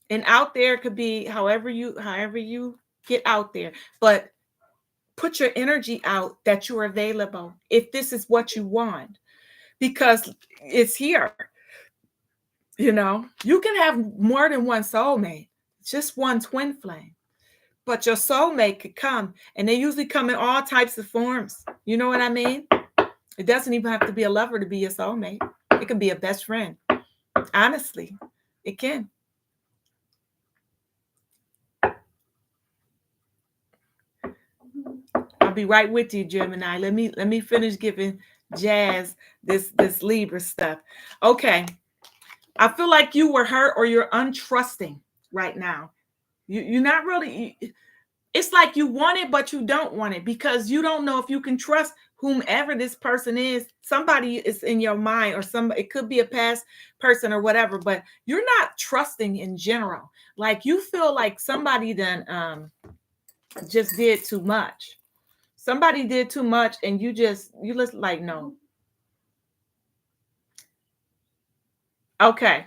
and out there could be however you get out there, but put your energy out that you're available if this is what you want, because it's here. You know, you can have more than one soulmate, just one twin flame. But your soulmate could come, and they usually come in all types of forms. You know what I mean? It doesn't even have to be a lover to be your soulmate. It can be a best friend. Honestly, it can. I'll be right with you, Gemini. Let me finish giving Jazz this Libra stuff. Okay. I feel like you were hurt or you're untrusting right now. You're not really. It's like you want it, but you don't want it because you don't know if you can trust whomever this person is. Somebody is in your mind, or it could be a past person or whatever, but you're not trusting in general. Like you feel like somebody done just did too much. Somebody did too much, and you just like, no. Okay.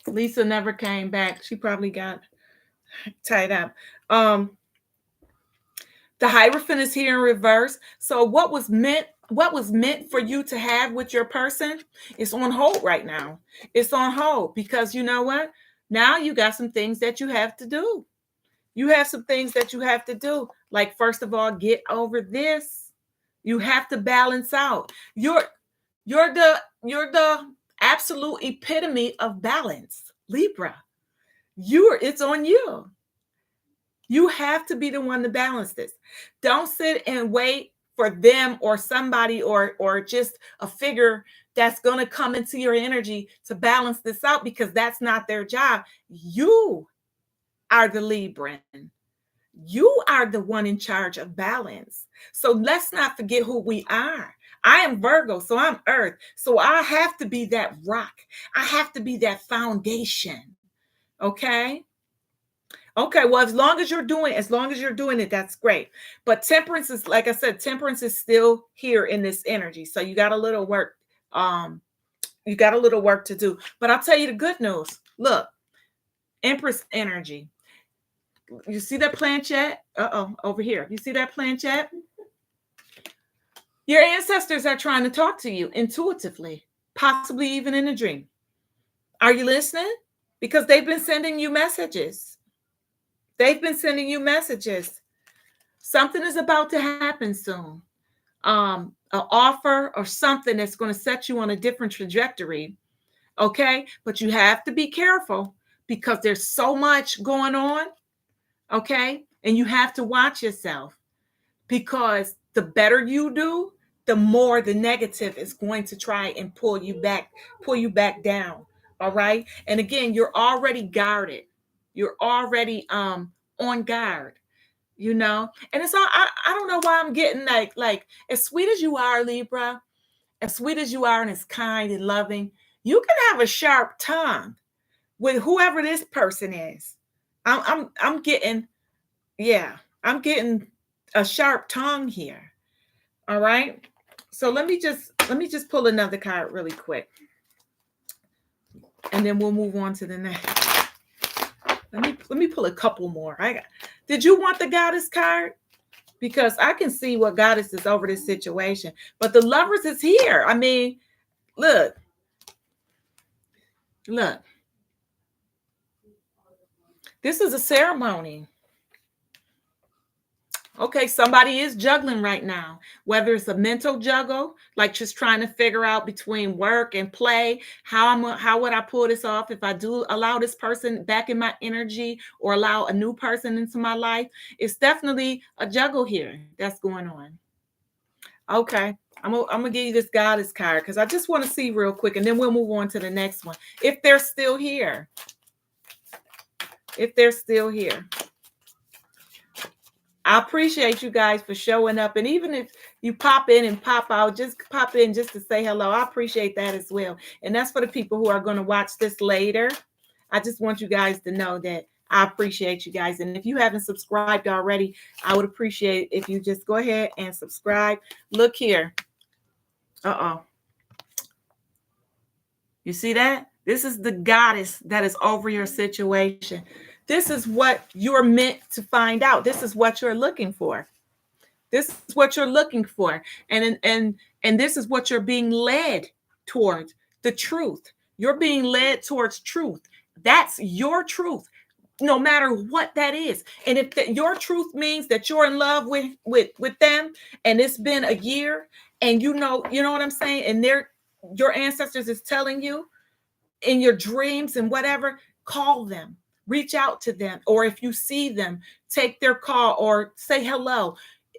Lisa never came back. She probably got tied up. The Hierophant is here in reverse. So what was meant for you to have with your person is on hold right now. It's on hold because you know what? Now you got some things that you have to do. You have some things that you have to do. Like, first of all, get over this. You have to balance out. You're the absolute epitome of balance, Libra. It's on you. You have to be the one to balance this. Don't sit and wait for them or somebody or just a figure that's going to come into your energy to balance this out, because that's not their job. You are the Libran. You are the one in charge of balance. So let's not forget who we are. I am Virgo, so I'm Earth. So I have to be that rock. I have to be that foundation. Okay? Okay, well, as long as you're doing it, that's great. But temperance is, like I said, temperance is still here in this energy. So you got a little work. You got a little work to do. But I'll tell you the good news. Look, Empress energy. You see that planchette? Over here. You see that planchette? Your ancestors are trying to talk to you intuitively, possibly even in a dream. Are you listening? Because they've been sending you messages. They've been sending you messages. Something is about to happen soon. An offer or something that's going to set you on a different trajectory. Okay? But you have to be careful because there's so much going on. Okay? And you have to watch yourself, because the better you do, the more the negative is going to try and pull you back down. All right? And again, you're already guarded. You're already on guard, you know? And it's all, I don't know why I'm getting like as sweet as you are, Libra, as sweet as you are and as kind and loving, you can have a sharp tongue with whoever this person is. I'm getting a sharp tongue here. All right. So let me just pull another card really quick. And then we'll move on to the next. Let me pull a couple more. Did you want the goddess card? Because I can see what goddess is over this situation. But the lovers is here. I mean, look. This is a ceremony. Okay, somebody is juggling right now, whether it's a mental juggle, like just trying to figure out between work and play, how would I pull this off if I do allow this person back in my energy or allow a new person into my life. It's definitely a juggle here that's going on. Okay, I'm gonna give you this goddess card because I just want to see real quick, and then we'll move on to the next one. If they're still here. If they're still here. I appreciate you guys for showing up. And even if you pop in and pop out, just pop in just to say hello. I appreciate that as well. And that's for the people who are going to watch this later. I just want you guys to know that I appreciate you guys. And if you haven't subscribed already, I would appreciate if you just go ahead and subscribe. Look here. You see that? This is the goddess that is over your situation. This is what you're meant to find out. This is what you're looking for. This is what you're looking for. And this is what you're being led towards, the truth. You're being led towards truth. That's your truth, no matter what that is. And if your truth means that you're in love with them, and it's been a year, and you know what I'm saying, and your ancestors is telling you in your dreams and whatever, call them. Reach out to them, or if you see them, take their call or say hello.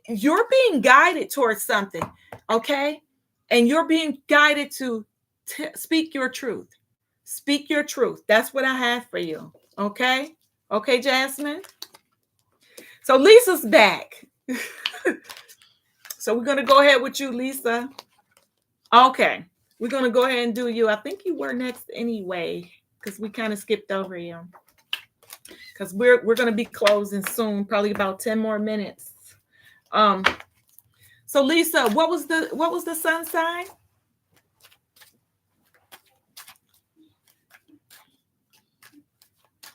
You're being guided towards something, okay? And you're being guided to speak your truth. Speak your truth. That's what I have for you, okay? Okay, Jasmine? So Lisa's back. So we're going to go ahead with you, Lisa. Okay, we're going to go ahead and do you. I think you were next anyway, because we kind of skipped over you. Because we're going to be closing soon, probably about 10 more minutes. So Lisa, what was the sun sign?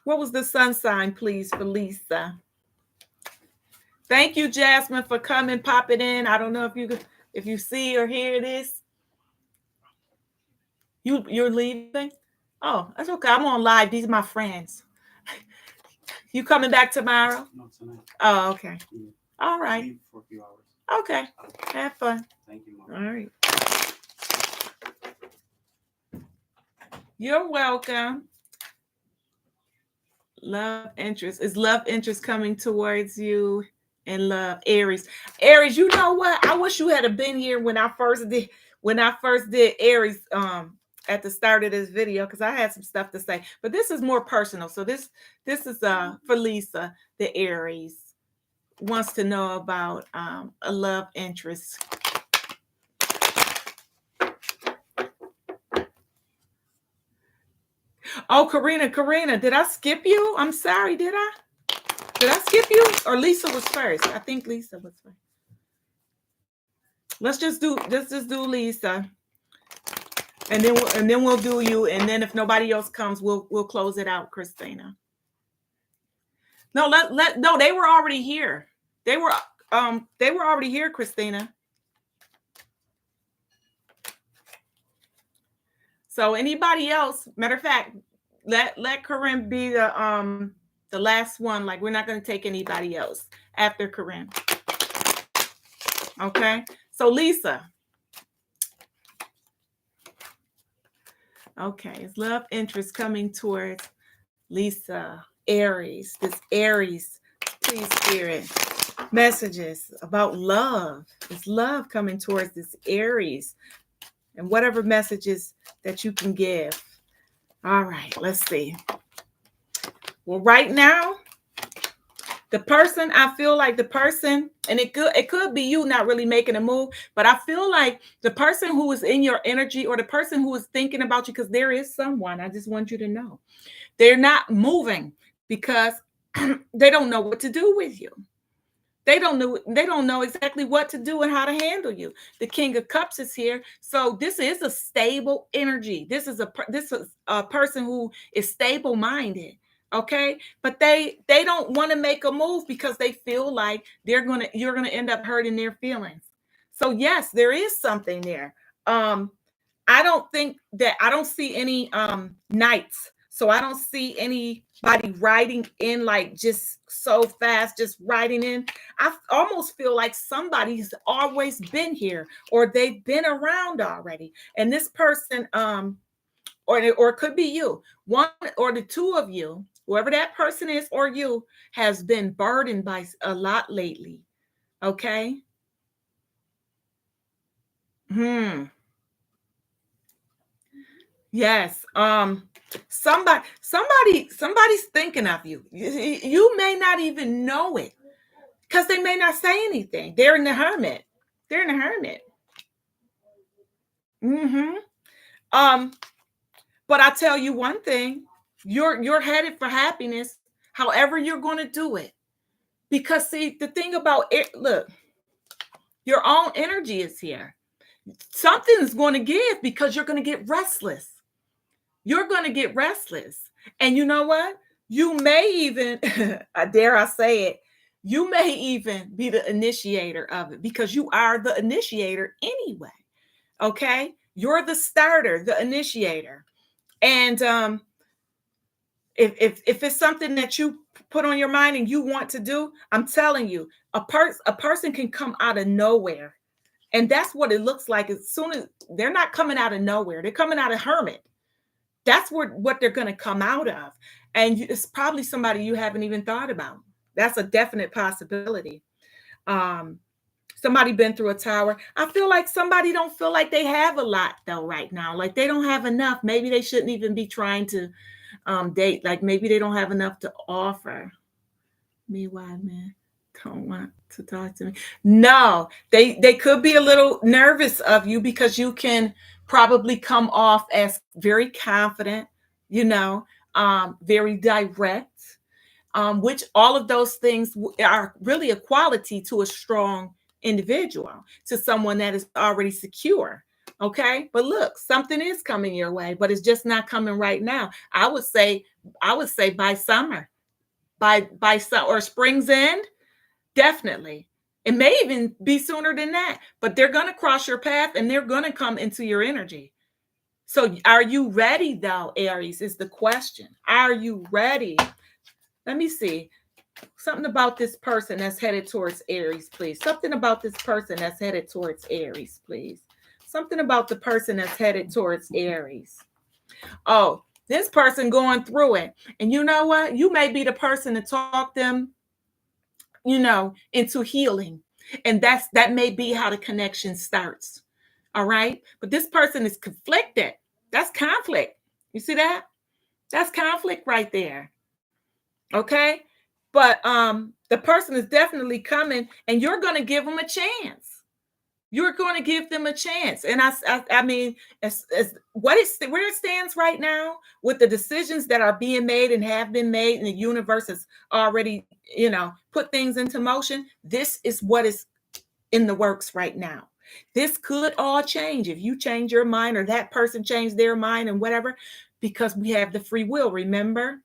What was the sun sign, please, for Lisa? Thank you, Jasmine, for coming, popping in. I don't know if you see or hear this. You're leaving? Oh, that's okay. I'm on live. These are my friends. You coming back tomorrow? No, tonight. Oh, okay. Yeah. All right. Leave for a few hours. Okay. Have fun. Thank you, Mom. All right. You're welcome. Love interest. Is love interest coming towards you in love? Aries. Aries, you know what? I wish you had been here when I first did Aries at the start of this video, because I had some stuff to say. But this is more personal. So this is for Lisa, the Aries. Wants to know about a love interest. Oh, Karina, did I skip you? I'm sorry, did I skip you? Or Lisa was first? I think Lisa was first. Let's just do Lisa. And then we'll do you. And then if nobody else comes, we'll close it out, Christina. No, no, they were already here. They were already here, Christina. So anybody else, matter of fact, let Corinne be the last one. Like, we're not going to take anybody else after Corinne. Okay. So Lisa. Okay, is love interest coming towards Lisa? Aries. This Aries, please, Spirit. Messages about love. Is love coming towards this Aries? And whatever messages that you can give. All right, let's see. Well, right now, the person, I feel like the person, and it could be you not really making a move, but I feel like the person who is in your energy, or the person who is thinking about you, because there is someone, I just want you to know, they're not moving because they don't know what to do with you. They don't know exactly what to do and how to handle you. The King of Cups is here. So this is a stable energy. This is a person who is stable-minded. Okay, but they don't want to make a move because they feel like you're gonna end up hurting their feelings. So yes, there is something there. I don't think that I don't see any knights. So I don't see anybody riding in like just so fast, just riding in. I almost feel like somebody's always been here or they've been around already. And this person, or it could be you, one or the two of you, whoever that person is or you, has been burdened by a lot lately. Okay. Yes. Somebody's thinking of you. You may not even know it because they may not say anything. They're in the hermit. They're in the hermit. Mm-hmm. Um, but I tell you one thing, you're headed for happiness, however you're going to do it. Because see, the thing about it, look, your own energy is here. Something's going to give because you're going to get restless. You're going to get restless. And you know what? You may even, dare I say it, you may even be the initiator of it because you are the initiator anyway. Okay? You're the starter, the initiator. And if it's something that you put on your mind and you want to do, I'm telling you, a person can come out of nowhere. And that's what it looks like. As soon as they're not coming out of nowhere, they're coming out of hermit. That's what they're going to come out of. And it's probably somebody you haven't even thought about. That's a definite possibility. Somebody been through a tower. I feel like somebody don't feel like they have a lot though right now. Like they don't have enough. Maybe they shouldn't even be trying to date. Like maybe they don't have enough to offer. Me, why, man? Don't want to talk to me. No, they could be a little nervous of you because you can probably come off as very confident, very direct, which all of those things are really a quality to a strong individual, to someone that is already secure. Okay, but look, something is coming your way, but it's just not coming right now. I would say by summer, by some or spring's end. Definitely. It may even be sooner than that, but they're going to cross your path and they're going to come into your energy. So are you ready though, Aries, is the question. Are you ready? Let me see. Something about this person that's headed towards Aries, please. Something about this person that's headed towards Aries, please. Something about the person that's headed towards Aries. Oh, this person going through it. And you know what? You may be the person to talk them into healing. And that may be how the connection starts. All right. But this person is conflicted. That's conflict. You see that? That's conflict right there. Okay. But the person is definitely coming and you're going to give them a chance. You're going to give them a chance. And I mean, as where it stands right now with the decisions that are being made and have been made, and the universe has already, put things into motion. This is what is in the works right now. This could all change if you change your mind or that person changed their mind and whatever, because we have the free will, remember?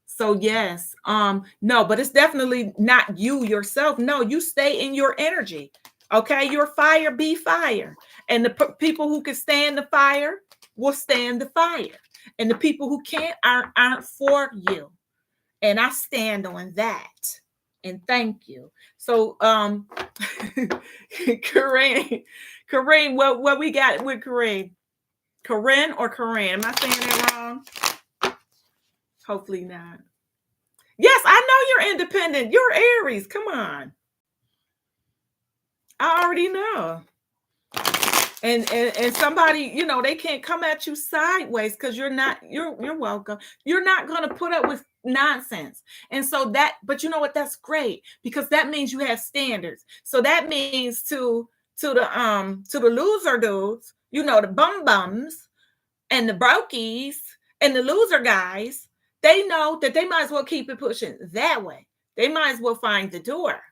So yes, no, but it's definitely not you yourself. No, you stay in your energy. Okay, you're fire, be fire. And the people who can stand the fire will stand the fire. And the people who can't aren't for you. And I stand on that. And thank you. So Corinne, what we got with Corinne? Corinne or Corinne? Am I saying that wrong? Hopefully not. Yes, I know you're independent. You're Aries. Come on. I already know. And somebody, they can't come at you sideways because you're welcome. You're not going to put up with nonsense. And so but you know what? That's great because that means you have standards. So that means to the loser dudes, the bums and the brokies and the loser guys, they know that they might as well keep it pushing that way. They might as well find the door.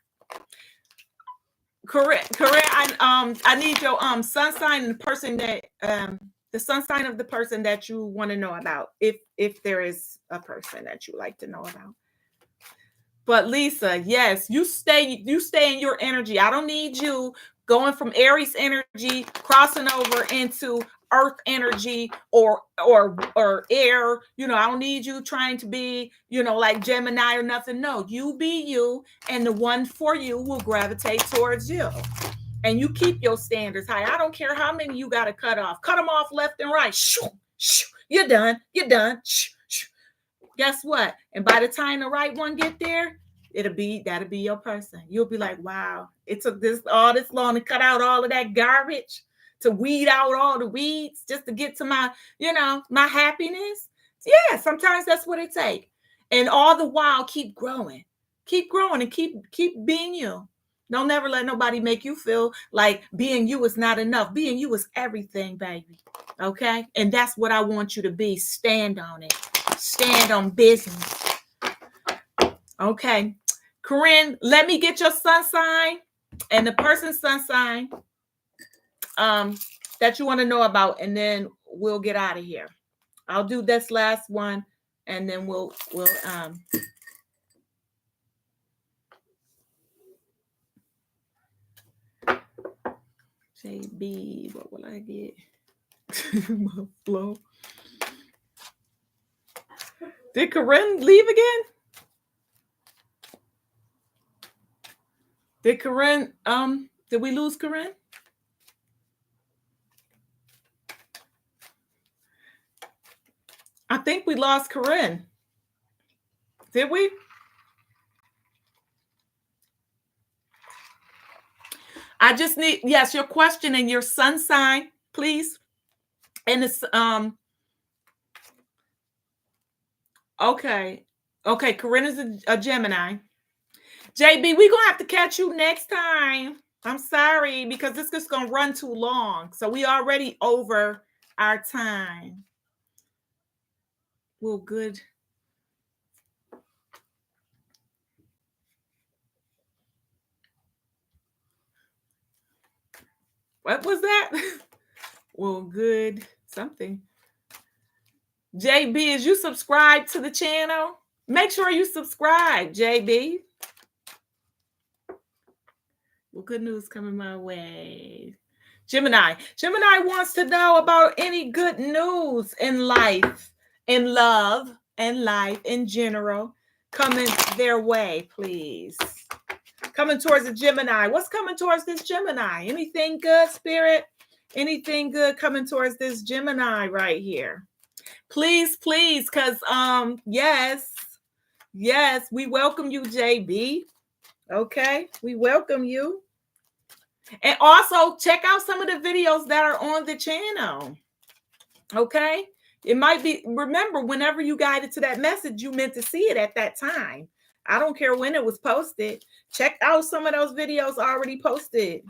Correct. I need your sun sign and the person that the sun sign of the person that you want to know about, if there is a person that you like to know about. But Lisa, yes, you stay in your energy. I don't need you going from Aries energy crossing over into earth energy or air. You know, I don't need you trying to be, you know, like Gemini or nothing. No, you be you, and the one for you will gravitate towards you. And you keep your standards high. I don't care how many you got to cut off. Cut them off left and right. Shoo, shoo, you're done. You're done. Shoo, shoo. Guess what? And by the time the right one get there, that'll be your person. You'll be like, wow, it took all this long to cut out all of that garbage, to weed out all the weeds just to get to my, you know, my happiness. Yeah, sometimes that's what it takes. And all the while, keep growing and keep being you. Don't never let nobody make you feel like being you is not enough. Being you is everything, baby. Okay? And that's what I want you to be. Stand on it. Stand on business. Okay. Corinne, let me get your sun sign and the person's sun sign that you want to know about, and then we'll get out of here. I'll do this last one, and then we'll JB, what will I get? My flow. Did Corinne leave again? Did Corinne, did we lose Corinne? I think we lost Corinne. Did we? I just need, yes, your question and your sun sign, please. And it's, okay. Okay, Corinne is a Gemini. JB, we're going to have to catch you next time. I'm sorry, because this is going to run too long. So we already over our time. Well, good. What was that? Well, good something. JB, is you subscribe to the channel? Make sure you subscribe, JB. Well, good news coming my way. Gemini wants to know about any good news in life, in love, and life in general coming their way, please. Coming towards the Gemini. What's coming towards this Gemini? Anything good, Spirit? Anything good coming towards this Gemini right here? Please, because yes, we welcome you, JB. Okay, we welcome you. And also check out some of the videos that are on the channel. Okay, it might be, remember, whenever you guided to that message, you meant to see it at that time. I don't care when it was posted. Check out some of those videos already posted.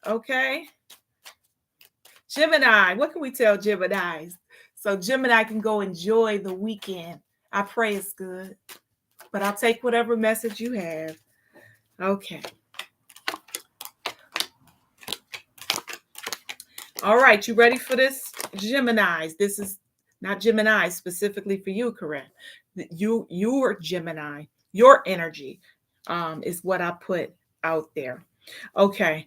Okay, Gemini, what can we tell Geminis? So Gemini can go enjoy the weekend. I pray it's good, but I'll take whatever message you have. Okay. All right, you ready for this? Geminis. This is not Gemini specifically for you, Corinne. You're Gemini. Your energy is what I put out there. Okay.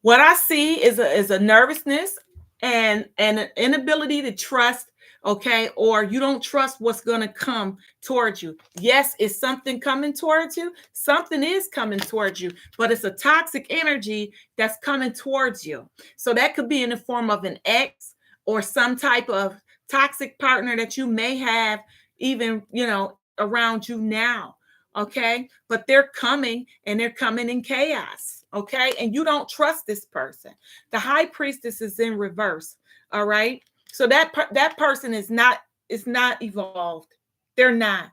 What I see is a nervousness and an inability to trust, okay, or you don't trust what's going to come towards you. Yes, is something coming towards you? Something is coming towards you, but it's a toxic energy that's coming towards you. So that could be in the form of an ex or some type of toxic partner that you may have even, you know, around you now, okay? But they're coming, and they're coming in chaos, okay? And you don't trust this person. The High Priestess is in reverse, all right? So that person is not evolved. They're not.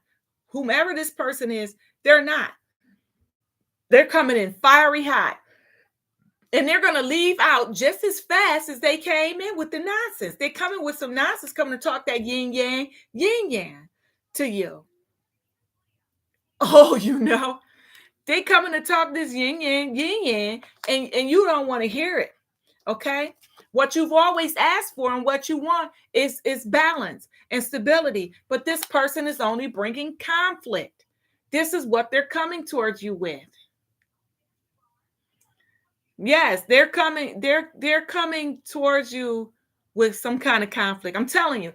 Whomever this person is, they're not. They're coming in fiery hot. And they're going to leave out just as fast as they came in with the nonsense. They're coming with some nonsense, coming to talk that yin yang to you. Oh, you know, they coming to talk this yin yang, and you don't want to hear it. Okay. What you've always asked for and what you want is balance and stability. But this person is only bringing conflict. This is what they're coming towards you with. Yes, they're coming towards you with some kind of conflict. I'm telling you.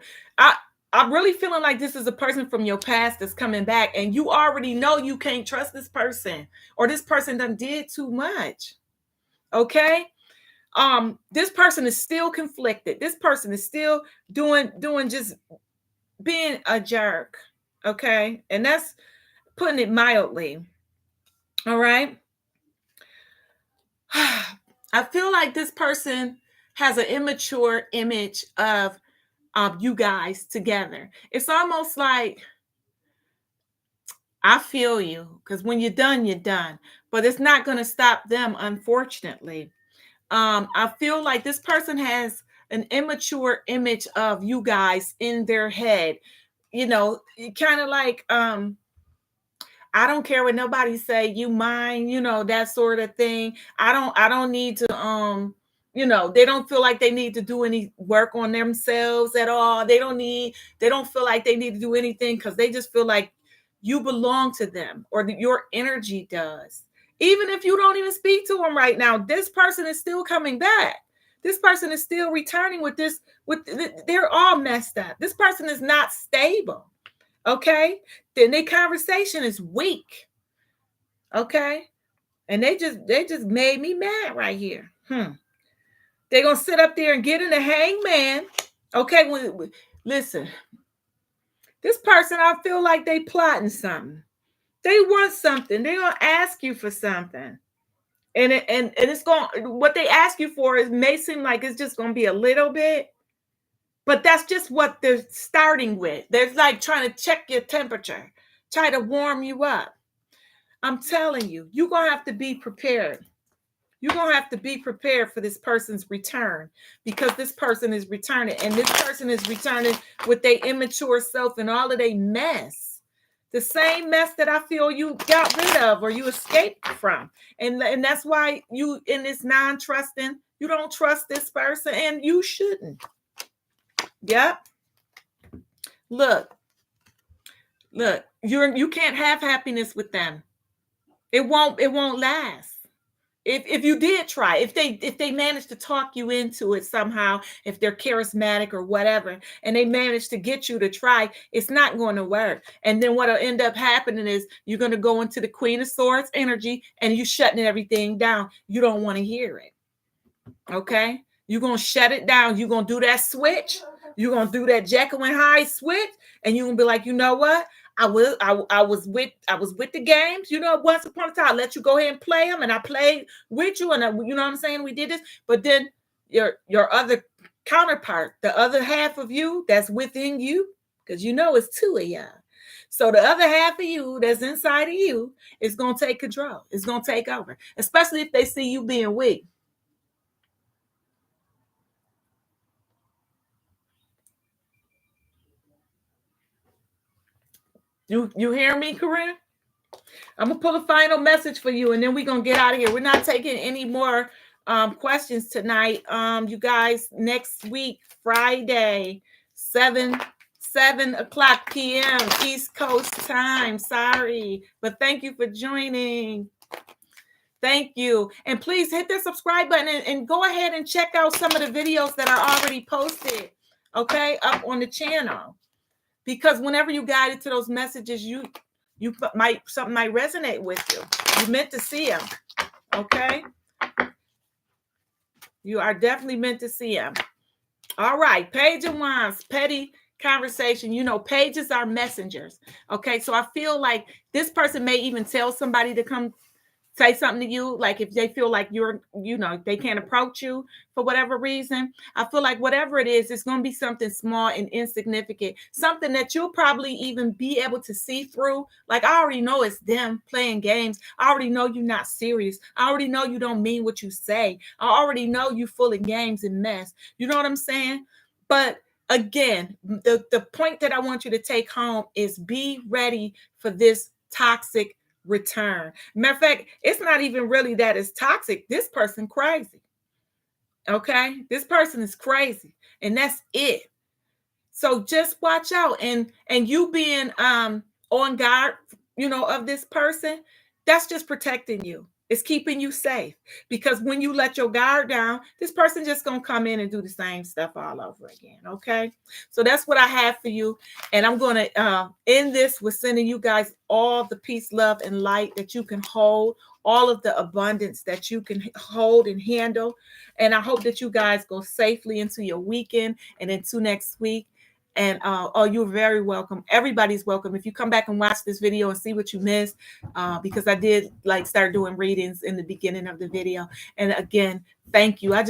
I'm really feeling like this is a person from your past that's coming back, and you already know you can't trust this person, or this person done did too much. Okay? This person is still conflicted. This person is still doing just being a jerk. Okay? And that's putting it mildly. All right? I feel like this person has an immature image of you guys together. It's almost like, I feel you, because when you're done, but it's not going to stop them, unfortunately. I feel like this person has an immature image of you guys in their head. You know, kind of like, I don't care what nobody say, you mine, that sort of thing. I don't need to, they don't feel like they need to do any work on themselves at all. They don't feel like they need to do anything, because they just feel like you belong to them, or that your energy does. Even if you don't even speak to them right now, this person is still coming back. This person is still returning with this, they're all messed up. This person is not stable. Okay, then their conversation is weak. Okay, and they just made me mad right here. They're gonna sit up there and get in the hangman. Okay, listen, this person, I feel like they plotting something. They want something. They're gonna ask you for something, and it's going. What they ask you for is may seem like it's just gonna be a little bit. But that's just what they're starting with. They're like trying to check your temperature, try to warm you up. I'm telling you, you're going to have to be prepared. You're going to have to be prepared for this person's return, because this person is returning, and this person is returning with their immature self and all of their mess. The same mess that I feel you got rid of or you escaped from. And that's why you in this non-trusting, you don't trust this person, and you shouldn't. Yep. Look, you can't have happiness with them. It won't last. If you did try, if they manage to talk you into it somehow, if they're charismatic or whatever, and they manage to get you to try, it's not going to work. And then what'll end up happening is you're going to go into the Queen of Swords energy, and you shutting everything down. You don't want to hear it. Okay? You're going to shut it down. You're going to do that switch. You're going to do that Jekyll and Hyde switch, and you're going to be like, you know what? I was with the games, once upon a time. I let you go ahead and play them, and I played with you, and you know what I'm saying? We did this, but then your other counterpart, the other half of you that's within you, because it's two of y'all. So the other half of you that's inside of you is going to take control. It's going to take over, especially if they see you being weak. You hear me, Corinne? I'm going to pull a final message for you, and then we're going to get out of here. We're not taking any more questions tonight. You guys, next week, Friday, 7 o'clock p.m. East Coast time. Sorry, but thank you for joining. Thank you. And please hit the subscribe button and go ahead and check out some of the videos that are already posted, okay, up on the channel. Because whenever you guide it to those messages, something might resonate with you. You meant to see them. Okay? You are definitely meant to see them. All right. Page of Wands, petty conversation. Pages are messengers. Okay. So I feel like this person may even tell somebody to come say something to you, like if they feel like they can't approach you for whatever reason. I feel like whatever it is, it's going to be something small and insignificant, something that you'll probably even be able to see through. Like, I already know it's them playing games. I already know you're not serious. I already know you don't mean what you say. I already know you full of games and mess. You know what I'm saying? But again, the point that I want you to take home is be ready for this toxic return. Matter of fact, it's not even really that it's toxic. This person crazy. Okay? This person is crazy, and that's it. So just watch out, and you being on guard, of this person, that's just protecting you. It's keeping you safe, because when you let your guard down, this person just gonna come in and do the same stuff all over again. Okay, so that's what I have for you, and I'm gonna end this with sending you guys all the peace, love, and light that you can hold, all of the abundance that you can hold and handle, and I hope that you guys go safely into your weekend and into next week. And oh, you're very welcome. Everybody's welcome. If you come back and watch this video and see what you missed, because I did start doing readings in the beginning of the video. And again, thank you. I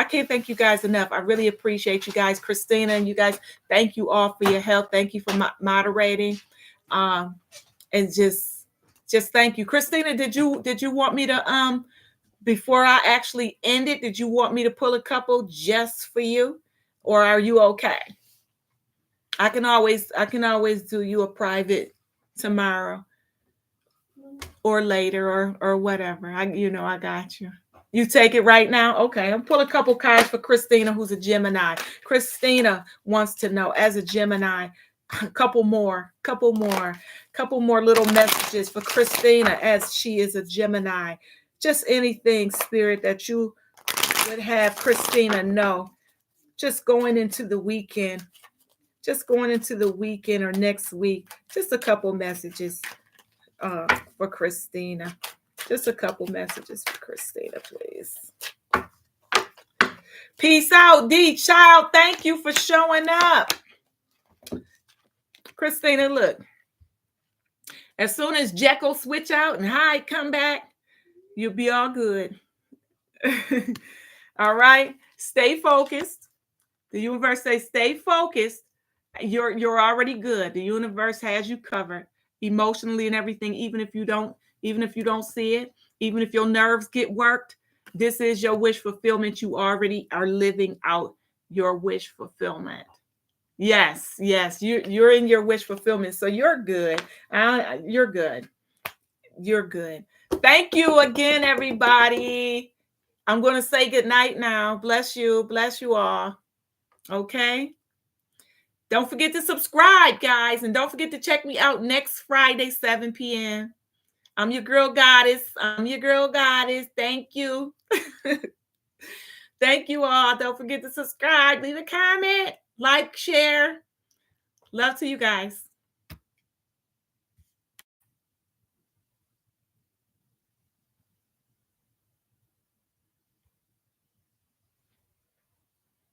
can't thank you guys enough. I really appreciate you guys. Christina and you guys, thank you all for your help. Thank you for moderating. And just thank you. Christina, did you want me to before I actually end it, did you want me to pull a couple just for you, or are you okay? I can always do you a private tomorrow or later or whatever. I got you. You take it right now? Okay. I'm pull a couple cards for Christina, who's a Gemini. Christina wants to know, as a Gemini, a couple more little messages for Christina, as she is a Gemini. Just anything, Spirit, that you would have Christina know. Just going into the weekend. Or next week, just a couple messages for Christina. Just a couple messages for Christina, please. Peace out, D Child. Thank you for showing up. Christina, look. As soon as Jekyll switch out and Hyde come back, you'll be all good. All right? Stay focused. The universe says stay focused. You're already good. The universe has you covered emotionally and everything, even if you don't see it, even if your nerves get worked. This is your wish fulfillment. You already are living out your wish fulfillment. Yes, you're in your wish fulfillment, so you're good. You're good. Thank you again, everybody. I'm going to say good night now. Bless you all. Okay. Don't forget to subscribe, guys. And don't forget to check me out next Friday, 7 p.m. I'm your girl goddess. Thank you. Thank you all. Don't forget to subscribe. Leave a comment. Like, share. Love to you guys.